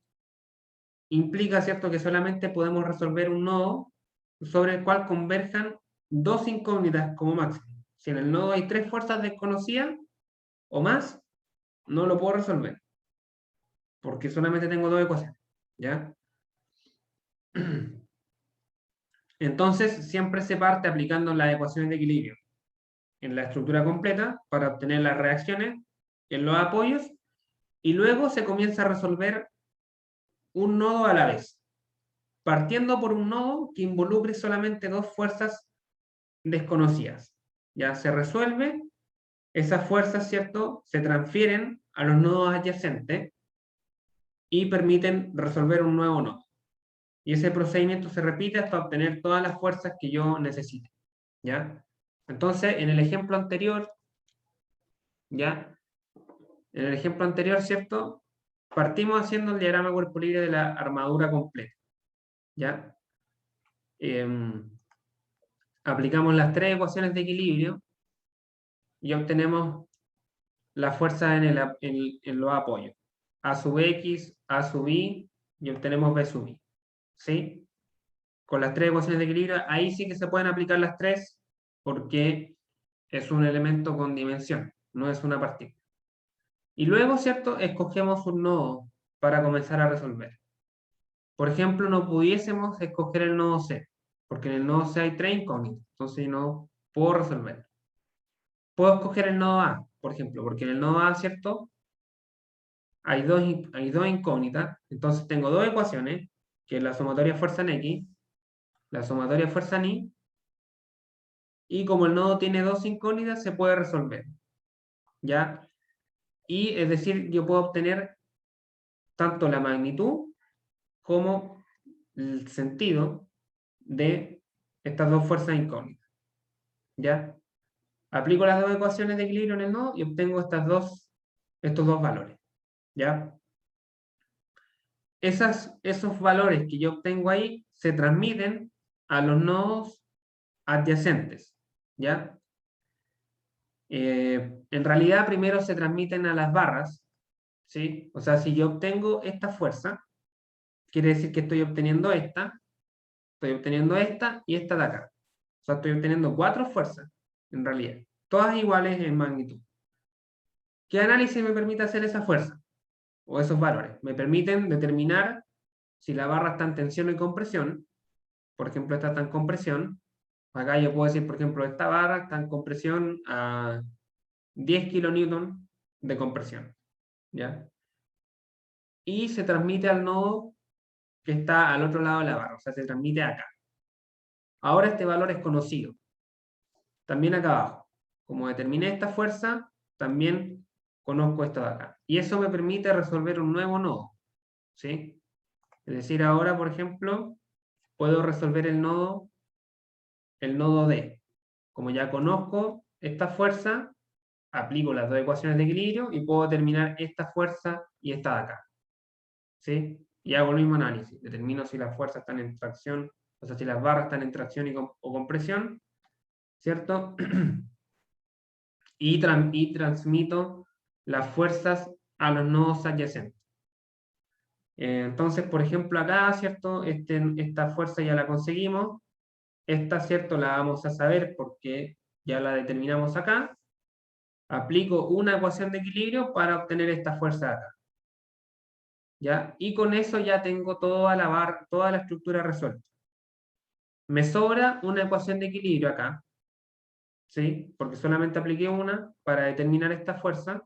implica, ¿cierto?, que solamente podemos resolver un nodo sobre el cual converjan dos incógnitas como máximo. Si en el nodo hay tres fuerzas desconocidas o más, no lo puedo resolver, porque solamente tengo dos ecuaciones, ¿ya? Entonces, siempre se parte aplicando las ecuaciones de equilibrio. en la estructura completa para obtener las reacciones en los apoyos, y luego se comienza a resolver un nodo a la vez, partiendo por un nodo que involucre solamente dos fuerzas desconocidas. Ya se resuelve, esas fuerzas, ¿cierto?, se transfieren a los nodos adyacentes y permiten resolver un nuevo nodo. Y ese procedimiento se repite hasta obtener todas las fuerzas que yo necesite. ¿Ya? Entonces, en el ejemplo anterior, ¿ya? En el ejemplo anterior, ¿cierto? Partimos haciendo el diagrama cuerpo libre de la armadura completa. ¿Ya? Aplicamos las tres ecuaciones de equilibrio y obtenemos la fuerza en los apoyos. A sub x, A sub y, y obtenemos B sub i. ¿Sí? Con las tres ecuaciones de equilibrio, ahí sí que se pueden aplicar las tres, porque es un elemento con dimensión, no es una partícula. Y luego, ¿cierto?, escogemos un nodo para comenzar a resolver. Por ejemplo, no pudiésemos escoger el nodo C, porque en el nodo C hay tres incógnitas, entonces no puedo resolver. Puedo escoger el nodo A, por ejemplo, porque en el nodo A, ¿cierto?, hay dos incógnitas, entonces tengo dos ecuaciones, que es la sumatoria fuerza en X, la sumatoria fuerza en Y, y como el nodo tiene dos incógnitas, se puede resolver. ¿Ya? Y es decir, yo puedo obtener tanto la magnitud como el sentido de estas dos fuerzas incógnitas. ¿Ya? Aplico las dos ecuaciones de equilibrio en el nodo y obtengo estos dos valores. ¿Ya? Esos valores que yo obtengo ahí se transmiten a los nodos adyacentes. ¿Ya? En realidad, primero se transmiten a las barras, ¿sí? O sea, si yo obtengo esta fuerza, quiere decir que estoy obteniendo esta y esta de acá. O sea, estoy obteniendo cuatro fuerzas, en realidad, todas iguales en magnitud. ¿Qué análisis me permite hacer esa fuerza? O esos valores. Me permiten determinar si la barra está en tensión y compresión. Por ejemplo, esta está en compresión. Acá yo puedo decir, por ejemplo, esta barra está en compresión a 10 kilonewton de compresión. ¿Ya? Y se transmite al nodo que está al otro lado de la barra, o sea, se transmite acá. Ahora este valor es conocido. También acá abajo. Como determiné esta fuerza, también conozco esto de acá. Y eso me permite resolver un nuevo nodo. ¿Sí? Es decir, ahora, por ejemplo, puedo resolver el nodo D. Como ya conozco esta fuerza, aplico las dos ecuaciones de equilibrio y puedo determinar esta fuerza y esta de acá. ¿Sí? Y hago el mismo análisis. Determino si las fuerzas están en tracción, o sea, si las barras están en tracción o compresión, ¿cierto? y transmito las fuerzas a los nodos adyacentes. Entonces, por ejemplo, acá, ¿cierto? Esta fuerza ya la conseguimos. Esta, ¿cierto? La vamos a saber porque ya la determinamos acá. Aplico una ecuación de equilibrio para obtener esta fuerza de acá. ¿Ya? Y con eso ya tengo toda la estructura resuelta. Me sobra una ecuación de equilibrio acá, ¿sí? Porque solamente apliqué una para determinar esta fuerza.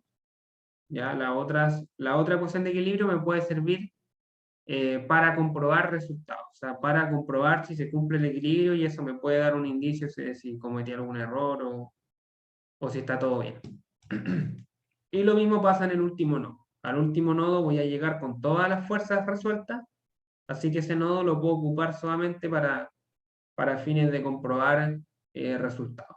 ¿Ya? La otra ecuación de equilibrio me puede servir para comprobar resultados, o sea, para comprobar si se cumple el equilibrio, y eso me puede dar un indicio si cometí algún error o si está todo bien. Y lo mismo pasa en el último nodo. Al último nodo voy a llegar con todas las fuerzas resueltas, así que ese nodo lo puedo ocupar solamente para fines de comprobar resultados.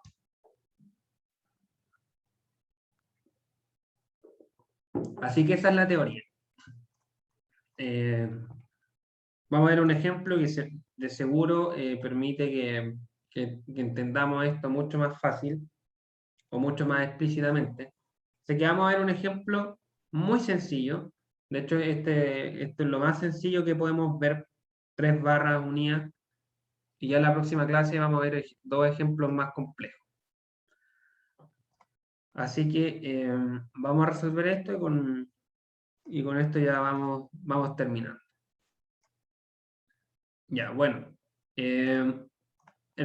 Así que esa es la teoría. Vamos a ver un ejemplo que de seguro permite que entendamos esto mucho más fácil o mucho más explícitamente. Así que vamos a ver un ejemplo muy sencillo. De hecho, esto es lo más sencillo que podemos ver, tres barras unidas. Y ya en la próxima clase vamos a ver dos ejemplos más complejos. Así que vamos a resolver esto y con esto ya vamos terminando. Ya, bueno. El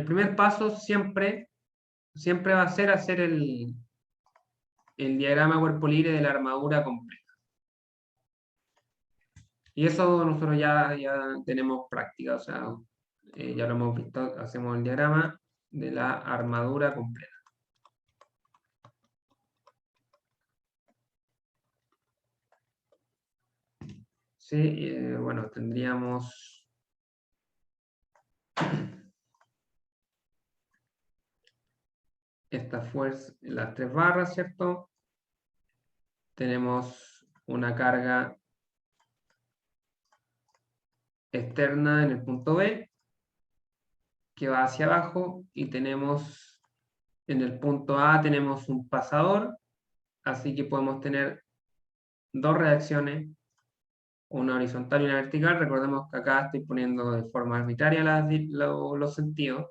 primer paso siempre, siempre va a ser hacer el diagrama cuerpo libre de la armadura completa. Y eso nosotros ya tenemos práctica, o sea, ya lo hemos visto, hacemos el diagrama de la armadura completa. Sí, bueno, tendríamos esta fuerza, las 3 barras, ¿cierto? Tenemos una carga externa en el punto B que va hacia abajo y tenemos en el punto A tenemos un pasador, así que podemos tener dos reacciones, una horizontal y una vertical. Recordemos que acá estoy poniendo de forma arbitraria los sentidos.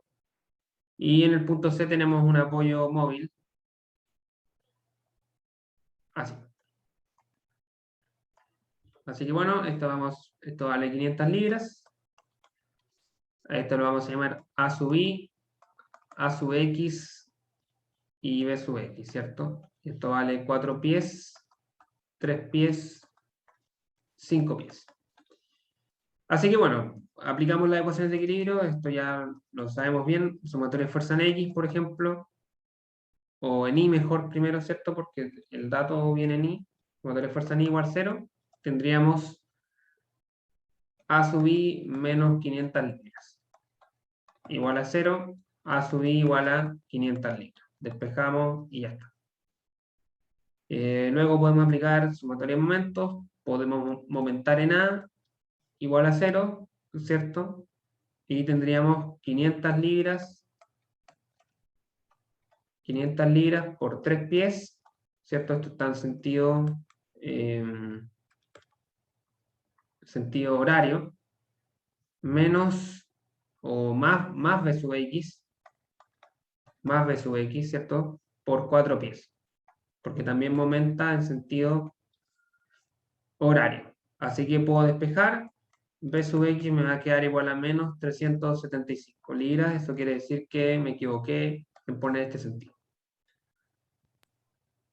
Y en el punto C tenemos un apoyo móvil, así. Así que bueno, esto vale 500 libras. A esto lo vamos a llamar A sub I, A sub X y B sub X, ¿cierto? Esto vale 4 pies, 3 pies, 5 pies. Así que bueno, aplicamos las ecuaciones de equilibrio, esto ya lo sabemos bien, sumatoria de fuerza en X, por ejemplo, o en Y mejor primero, ¿cierto? Porque el dato viene en Y, sumatoria de fuerza en Y igual 0, tendríamos A sub I menos 500 libras, igual a 0, A sub I igual a 500 libras. Despejamos y ya está. Luego podemos aplicar sumatoria de momentos, podemos momentar en A igual a 0, ¿cierto? Y tendríamos 500 libras por 3 pies, ¿cierto? Esto está en sentido horario, menos o más B sub X, ¿cierto? Por 4 pies, porque también momenta en sentido horario. Así que puedo despejar, B sub X me va a quedar igual a menos 375 libras, eso quiere decir que me equivoqué en poner este sentido.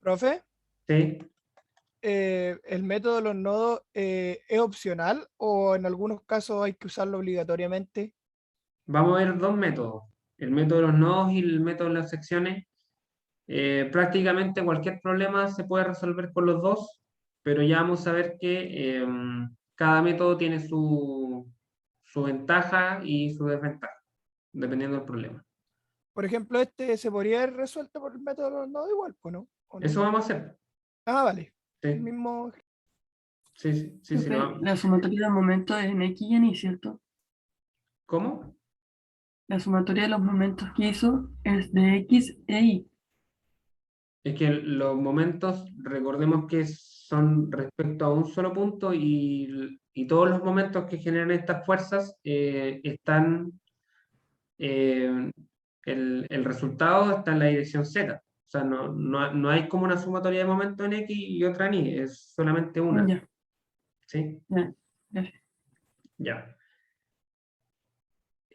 Profe, ¿Sí? ¿el método de los nodos es opcional o en algunos casos hay que usarlo obligatoriamente? Vamos a ver dos métodos, el método de los nodos y el método de las secciones. Prácticamente cualquier problema se puede resolver con los dos, pero ya vamos a ver que cada método tiene su ventaja y su desventaja, dependiendo del problema. Por ejemplo, este se podría haber resuelto por el método de los nodos igual, pues, ¿no? ¿O no? Eso vamos a hacer. Ah, vale. El Sí, mismo. sí, sí, sí, sí, Profe, la sumatoria de momentos es en X y en Y, ¿cierto? ¿Cómo? La sumatoria de los momentos que hizo es de X e Y. Es que los momentos, recordemos que son respecto a un solo punto y todos los momentos que generan estas fuerzas están, eh, el resultado está en la dirección Z. O sea, no hay como una sumatoria de momentos en X y otra en Y, es solamente una. Ya, ¿Sí? ya, gracias. Ya.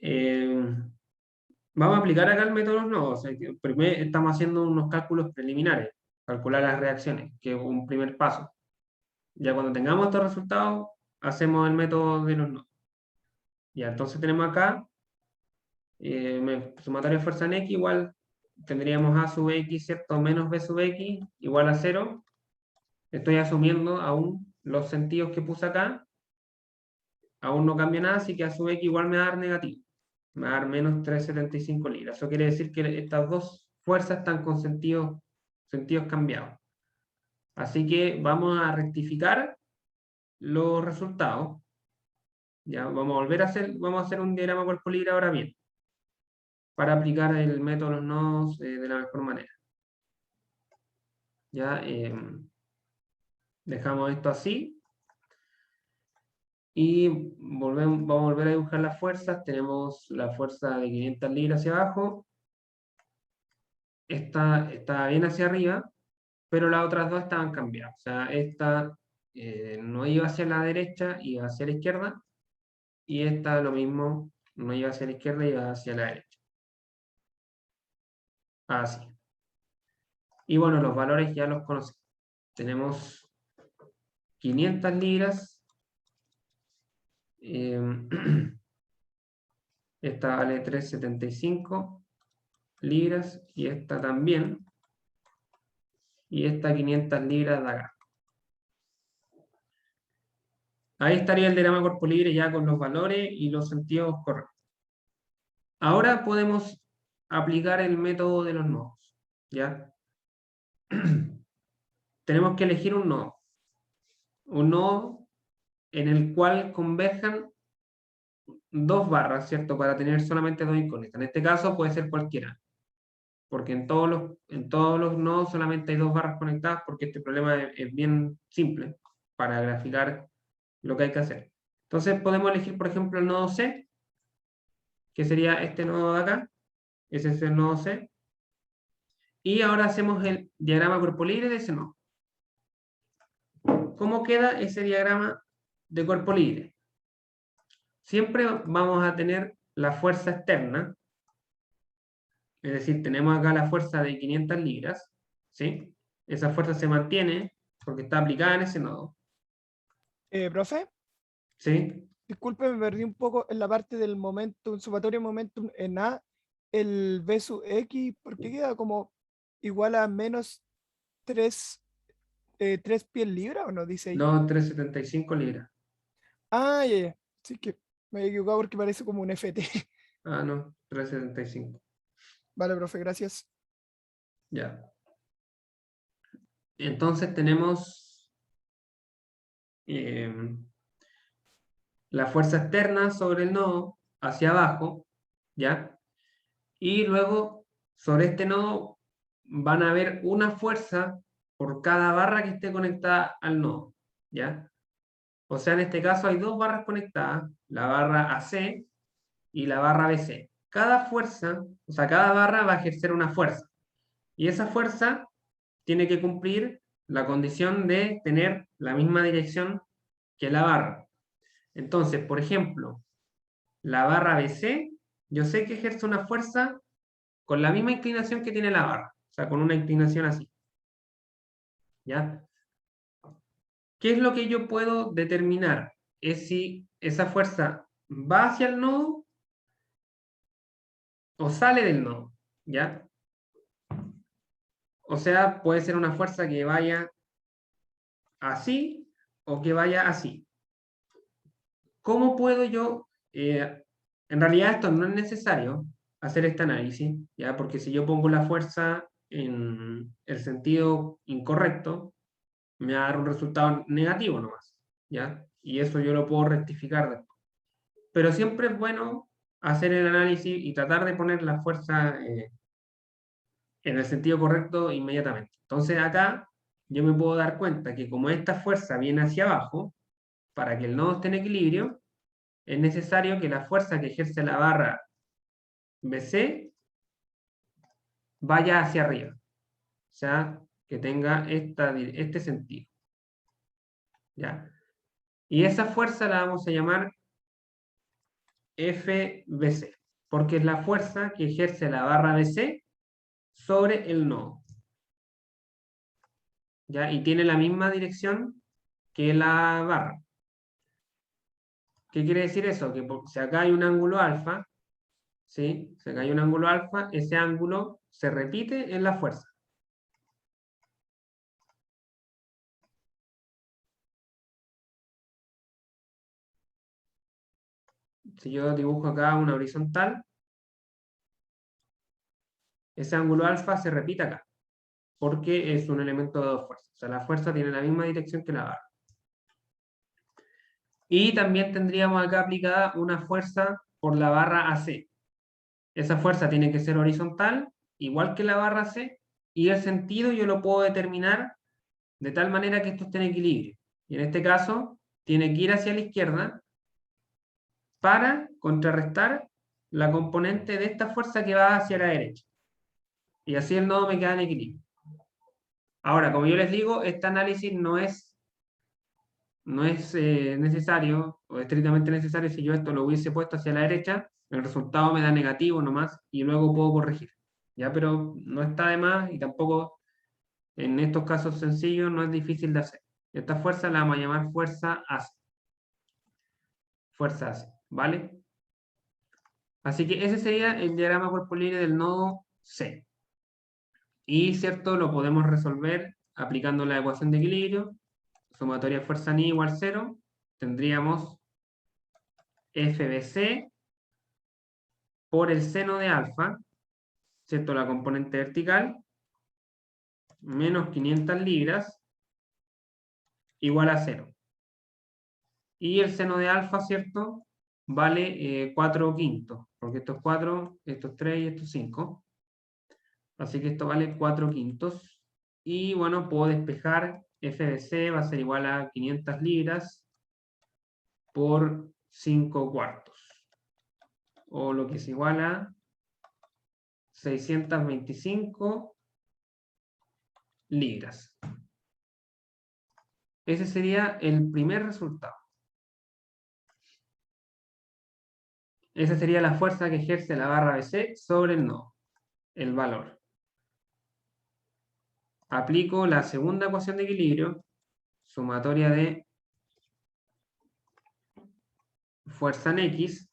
Eh, Vamos a aplicar acá el método no. O sea, que primero estamos haciendo unos cálculos preliminares, calcular las reacciones, que es un primer paso. Ya cuando tengamos estos resultados, hacemos el método de los nodos. Ya, entonces tenemos acá, sumatoria de fuerza en X igual, tendríamos A sub X, ¿cierto? Menos B sub X igual a 0. Estoy asumiendo aún los sentidos que puse acá, aún no cambia nada, así que A sub X igual me va a dar negativo. Me va a dar menos 375 libras. Eso quiere decir que estas dos fuerzas están con sentidos cambiados. Así que vamos a rectificar los resultados. Ya, vamos a hacer un diagrama cuerpo libre ahora bien, para aplicar el método de los nodos de la mejor manera. Ya, dejamos esto así y vamos a volver a dibujar las fuerzas. Tenemos la fuerza de 500 libras hacia abajo. Esta está bien hacia arriba, pero las otras dos estaban cambiadas. O sea, esta no iba hacia la derecha, iba hacia la izquierda, y esta lo mismo, no iba hacia la izquierda, iba hacia la derecha. Así. Y bueno, los valores ya los conocemos. Tenemos 500 libras. Esta vale 3,75 libras y esta también. Y esta 500 libras de acá. Ahí estaría el diagrama cuerpo libre ya con los valores y los sentidos correctos. Ahora podemos aplicar el método de los nodos. ¿Ya? Tenemos que elegir un nodo. Un nodo en el cual converjan dos barras, ¿cierto? Para tener solamente dos incógnitas. En este caso puede ser cualquiera. Porque en todos los nodos solamente hay dos barras conectadas porque este problema es bien simple para graficar lo que hay que hacer. Entonces podemos elegir, por ejemplo, el nodo C, que sería este nodo de acá. Ese es el nodo C. Y ahora hacemos el diagrama cuerpo libre de ese nodo. ¿Cómo queda ese diagrama de cuerpo libre? Siempre vamos a tener la fuerza externa, es decir, tenemos acá la fuerza de 500 libras, ¿sí? Esa fuerza se mantiene porque está aplicada en ese nodo, Profe, ¿sí? disculpe, me perdí un poco en la parte del momentum, sumatorio momentum en A, el B sub X, porque queda como igual a menos 3 pies libra, ¿o no dice ahí? No, 3,75 libras. Ah, ya, ya. Sí que me he equivocado porque parece como un FT. Ah, no, 3,75. Vale, profe, gracias. Ya. Entonces tenemos la fuerza externa sobre el nodo hacia abajo, ¿ya? Y luego sobre este nodo van a haber una fuerza por cada barra que esté conectada al nodo, ¿ya? O sea, en este caso hay dos barras conectadas, la barra AC y la barra BC. Cada fuerza, o sea, cada barra va a ejercer una fuerza. Y esa fuerza tiene que cumplir la condición de tener la misma dirección que la barra. Entonces, por ejemplo, la barra BC, yo sé que ejerce una fuerza con la misma inclinación que tiene la barra, o sea, con una inclinación así. ¿Ya? ¿Qué es lo que yo puedo determinar? Es si esa fuerza va hacia el nodo o sale del nodo. ¿Ya? O sea, puede ser una fuerza que vaya así o que vaya así. ¿Cómo puedo yo? En realidad esto no es necesario hacer este análisis, ¿ya? Porque si yo pongo la fuerza en el sentido incorrecto, me va a dar un resultado negativo nomás, ¿ya? Y eso yo lo puedo rectificar después. Pero siempre es bueno hacer el análisis y tratar de poner la fuerza en el sentido correcto inmediatamente. Entonces acá yo me puedo dar cuenta que como esta fuerza viene hacia abajo, para que el nodo esté en equilibrio, es necesario que la fuerza que ejerce la barra BC vaya hacia arriba. O sea, que tenga este sentido. ¿Ya? Y esa fuerza la vamos a llamar FBC, porque es la fuerza que ejerce la barra BC sobre el nodo. ¿Ya? Y tiene la misma dirección que la barra. ¿Qué quiere decir eso? Que si acá hay un ángulo alfa, ¿sí? Si acá hay un ángulo alfa, ese ángulo se repite en la fuerza. Si yo dibujo acá una horizontal, ese ángulo alfa se repite acá, porque es un elemento de dos fuerzas. O sea, la fuerza tiene la misma dirección que la barra. Y también tendríamos acá aplicada una fuerza por la barra AC. Esa fuerza tiene que ser horizontal, igual que la barra C, y el sentido yo lo puedo determinar de tal manera que esto esté en equilibrio. Y en este caso, tiene que ir hacia la izquierda para contrarrestar la componente de esta fuerza que va hacia la derecha. Y así el nodo me queda en equilibrio. Ahora, como yo les digo, este análisis no es necesario o estrictamente necesario. Si yo esto lo hubiese puesto hacia la derecha, el resultado me da negativo nomás y luego puedo corregir. ¿ya? Pero no está de más y tampoco en estos casos sencillos no es difícil de hacer. Esta fuerza la vamos a llamar fuerza AC. Fuerza AC, ¿vale? Así que ese sería el diagrama cuerpo libre del nodo C. Y, ¿cierto? Lo podemos resolver aplicando la ecuación de equilibrio. Sumatoria de fuerza ni igual 0. Tendríamos FBC por el seno de alfa, ¿cierto? La componente vertical, menos 500 libras, igual a 0. Y el seno de alfa, ¿cierto? Vale 4 quintos, porque esto es 4, esto es 3 y esto es 5. Así que esto vale 4 quintos. Y bueno, puedo despejar FBC, va a ser igual a 500 libras por 5 cuartos. O lo que es igual a 625 libras. Ese sería el primer resultado. Esa sería la fuerza que ejerce la barra BC sobre el nodo, el valor. Aplico la segunda ecuación de equilibrio, sumatoria de fuerza en X,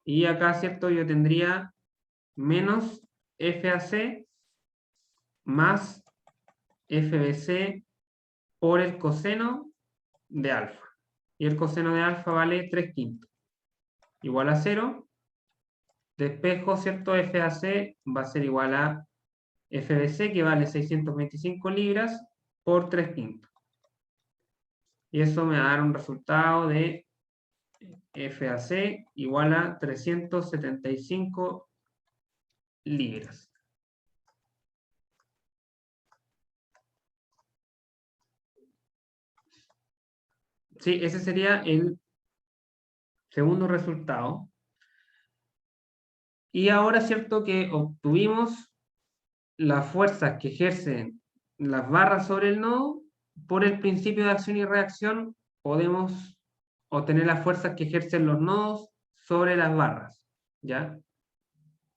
y acá, ¿cierto? Yo tendría menos FAC más FBC por el coseno de alfa. Y el coseno de alfa vale 3 quintos. Igual a 0. Despejo, ¿cierto? FAC va a ser igual a FBC, que vale 625 libras por 3 quintos. Y eso me va a dar un resultado de FAC igual a 375 libras. Sí, ese sería el segundo resultado. Y ahora, ¿cierto? Que obtuvimos las fuerzas que ejercen las barras sobre el nodo. Por el principio de acción y reacción podemos obtener las fuerzas que ejercen los nodos sobre las barras, ¿ya?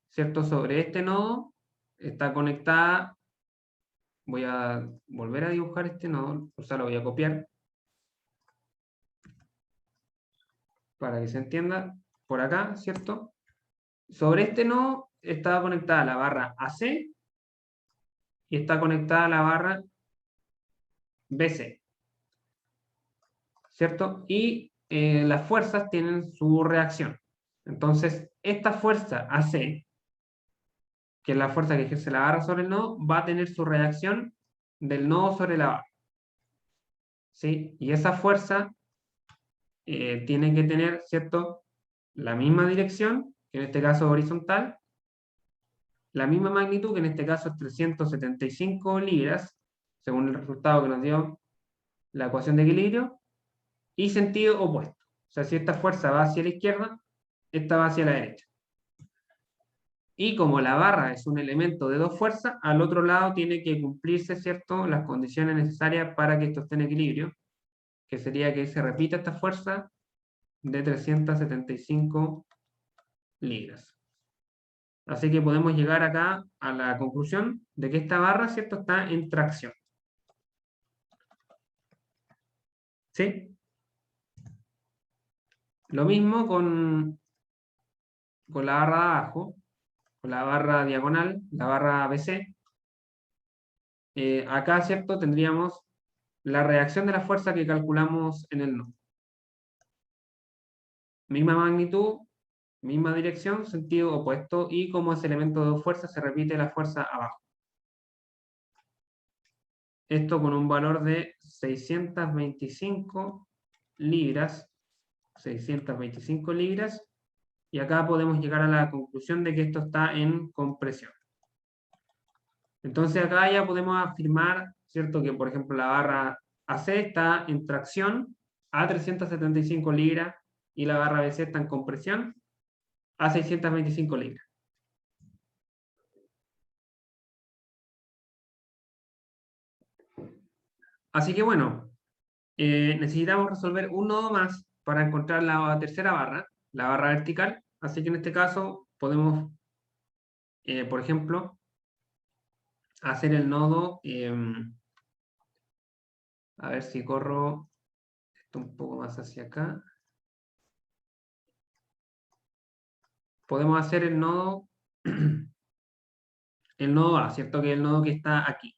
¿Cierto? Sobre este nodo está conectada, voy a volver a dibujar este nodo, o sea, lo voy a copiar para que se entienda, por acá, ¿cierto? Sobre este nodo está conectada la barra AC y está conectada la barra BC, ¿cierto? Y las fuerzas tienen su reacción. Entonces, esta fuerza AC, que es la fuerza que ejerce la barra sobre el nodo, va a tener su reacción del nodo sobre la barra. ¿Sí? Y esa fuerza tiene que tener, ¿cierto? La misma dirección, que en este caso es horizontal, la misma magnitud, que en este caso es 375 libras, según el resultado que nos dio la ecuación de equilibrio, y sentido opuesto. O sea, si esta fuerza va hacia la izquierda, esta va hacia la derecha. Y como la barra es un elemento de dos fuerzas, al otro lado tiene que cumplirse, ¿cierto?, las condiciones necesarias para que esto esté en equilibrio, que sería que se repita esta fuerza de 375 libras. Así que podemos llegar acá a la conclusión de que esta barra, ¿cierto?, está en tracción. ¿Sí? Lo mismo con la barra de abajo, con la barra diagonal, la barra BC. Acá, ¿cierto?, tendríamos la reacción de la fuerza que calculamos en el nodo. Misma magnitud, misma dirección, sentido opuesto, y como es elemento de dos fuerzas, se repite la fuerza abajo. Esto con un valor de 625 libras, 625 libras, y acá podemos llegar a la conclusión de que esto está en compresión. Entonces acá ya podemos afirmar, ¿cierto?, que por ejemplo la barra AC está en tracción a 375 libras y la barra BC está en compresión a 625 libras. Así que bueno, necesitamos resolver un nodo más para encontrar la tercera barra, la barra vertical. Así que en este caso podemos por ejemplo, hacer el nodo, a ver si corro esto un poco más hacia acá. Podemos hacer el nodo A, ¿cierto? Que es el nodo que está aquí.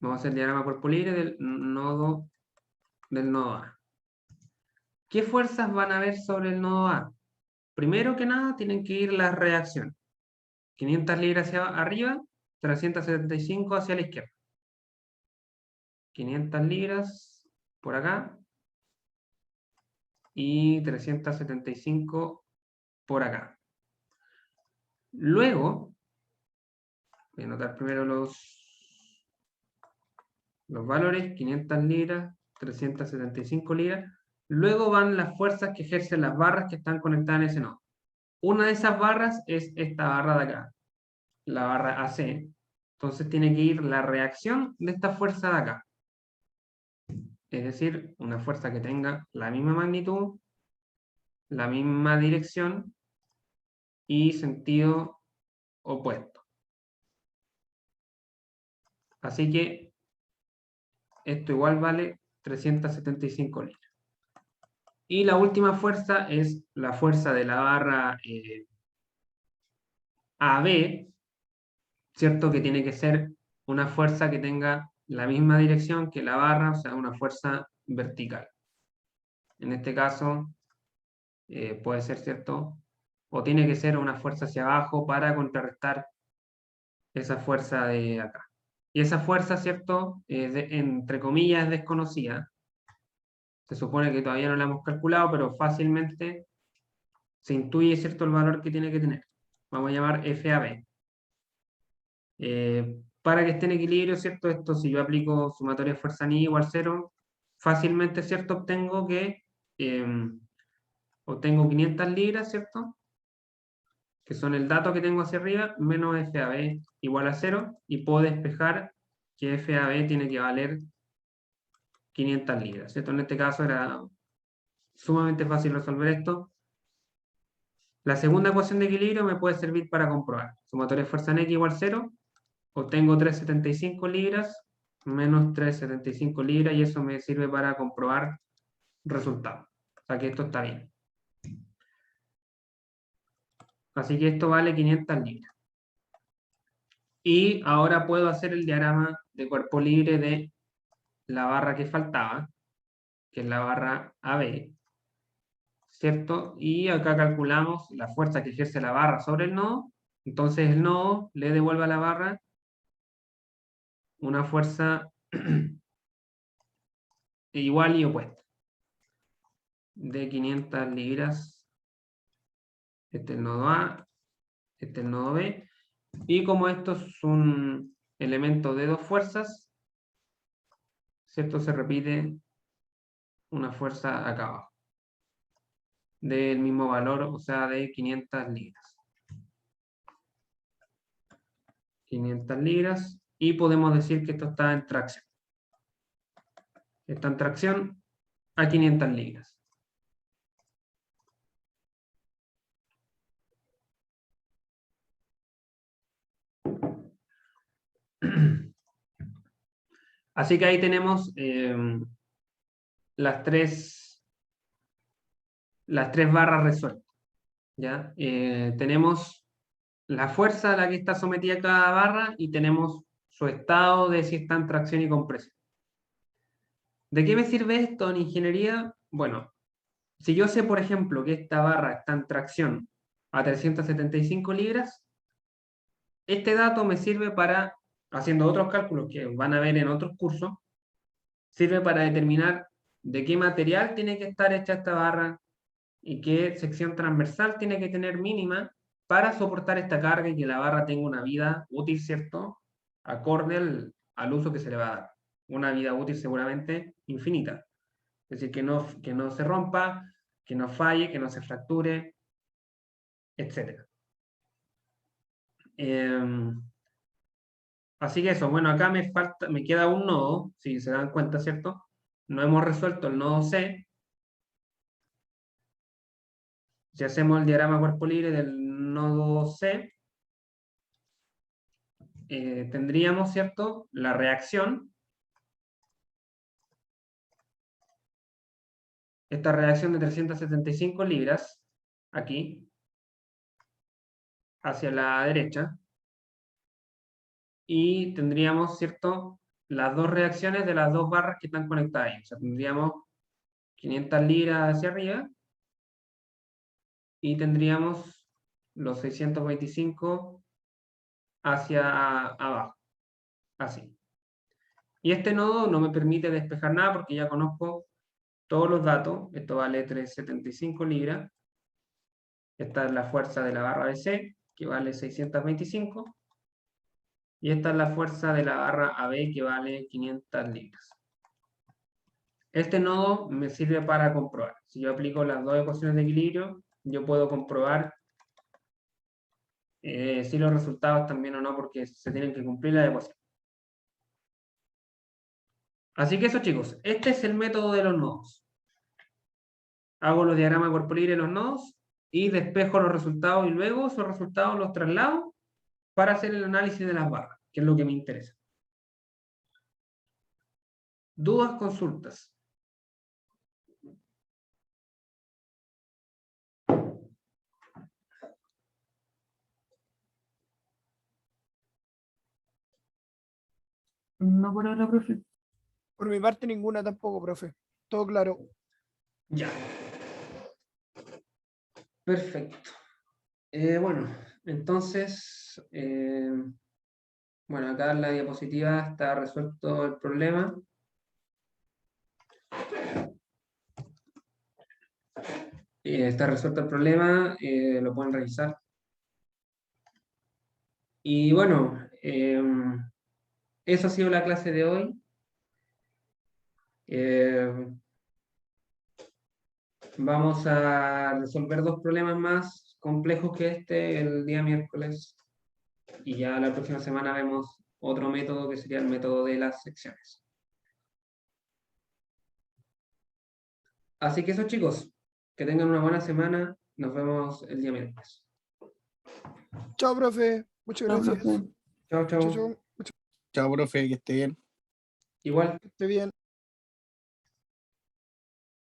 Vamos a hacer el diagrama cuerpo libre del nodo A. ¿Qué fuerzas van a haber sobre el nodo A? Primero que nada, tienen que ir las reacciones. 500 libras hacia arriba, 375 hacia la izquierda. 500 libras por acá y 375 por acá. Luego, voy a anotar primero los valores, 500 libras, 375 libras. Luego van las fuerzas que ejercen las barras que están conectadas en ese nodo. Una de esas barras es esta barra de acá, la barra AC. Entonces tiene que ir la reacción de esta fuerza de acá. Es decir, una fuerza que tenga la misma magnitud, la misma dirección y sentido opuesto. Así que esto igual vale 375 libras. Y la última fuerza es la fuerza de la barra AB, ¿cierto? Que tiene que ser una fuerza que tenga la misma dirección que la barra, o sea, una fuerza vertical. En este caso, puede ser, ¿cierto? O tiene que ser una fuerza hacia abajo para contrarrestar esa fuerza de acá. Y esa fuerza, ¿cierto? Entre comillas, es desconocida. Se supone que todavía no la hemos calculado, pero fácilmente se intuye, ¿cierto?, el valor que tiene que tener. Vamos a llamar FAB. Para que esté en equilibrio, ¿cierto? Esto, si yo aplico sumatoria de fuerza ni igual 0, fácilmente, ¿cierto?, obtengo que obtengo 500 libras, ¿cierto? Que son el dato que tengo hacia arriba, menos FAB igual a 0, y puedo despejar que FAB tiene que valer 500 libras, ¿cierto? En este caso era sumamente fácil resolver esto. La segunda ecuación de equilibrio me puede servir para comprobar. Sumatoria de fuerza en X igual 0, obtengo 375 libras menos 375 libras, y eso me sirve para comprobar resultados. O sea que esto está bien. Así que esto vale 500 libras. Y ahora puedo hacer el diagrama de cuerpo libre de la barra que faltaba, que es la barra AB, ¿cierto? Y acá calculamos la fuerza que ejerce la barra sobre el nodo. Entonces el nodo le devuelve a la barra una fuerza igual y opuesta de 500 libras. Este es el nodo A, este es el nodo B. Y como esto es un elemento de dos fuerzas, ¿cierto? Se repite una fuerza acá abajo, del mismo valor, o sea, de 500 libras. 500 libras. Y podemos decir que esto está en tracción. Está en tracción a 500 libras. Así que ahí tenemos las tres barras resueltas, ¿ya? Tenemos la fuerza a la que está sometida cada barra y tenemos su estado de si está en tracción y compresión. ¿De qué me sirve esto en ingeniería? Bueno, si yo sé, por ejemplo, que esta barra está en tracción a 375 libras, este dato me sirve para, haciendo otros cálculos que van a ver en otros cursos, sirve para determinar de qué material tiene que estar hecha esta barra y qué sección transversal tiene que tener mínima para soportar esta carga y que la barra tenga una vida útil, ¿cierto? Acorde al uso que se le va a dar. Una vida útil seguramente infinita. Es decir, que no se rompa, que no falle, que no se fracture, etc. Así que eso, bueno, acá me queda un nodo, si se dan cuenta, ¿cierto? No hemos resuelto el nodo C. Si hacemos el diagrama cuerpo libre del nodo C, tendríamos, ¿cierto?, la reacción. Esta reacción de 375 libras, aquí, hacia la derecha. Y tendríamos, ¿cierto?, las dos reacciones de las dos barras que están conectadas ahí. O sea, tendríamos 500 libras hacia arriba y tendríamos los 625 hacia abajo, así. Y este nodo no me permite despejar nada porque ya conozco todos los datos. Esto vale 375 libras. Esta es la fuerza de la barra BC, que vale 625. Y esta es la fuerza de la barra AB, que vale 500 libras. Este nodo me sirve para comprobar. Si yo aplico las dos ecuaciones de equilibrio, yo puedo comprobar si los resultados también o no, porque se tienen que cumplir las ecuaciones. Así que eso, chicos, este es el método de los nodos. Hago los diagramas de cuerpo libre de los nodos y despejo los resultados y luego esos resultados los traslado para hacer el análisis de las barras, que es lo que me interesa. ¿Dudas, consultas? No por ahora, profe. Por mi parte, ninguna tampoco, profe. Todo claro. Ya. Perfecto. Bueno, entonces, bueno, acá en la diapositiva está resuelto el problema. Está resuelto el problema, lo pueden revisar. Y bueno, eso ha sido la clase de hoy. Vamos a resolver dos problemas más complejos que este el día miércoles. Y ya la próxima semana vemos otro método que sería el método de las secciones. Así que eso, chicos, que tengan una buena semana. Nos vemos el día miércoles. Chao, profe. Muchas No, gracias. profe. Chao, Chao, chao. chao. Chao, profe, que esté bien. Igual. Que esté bien.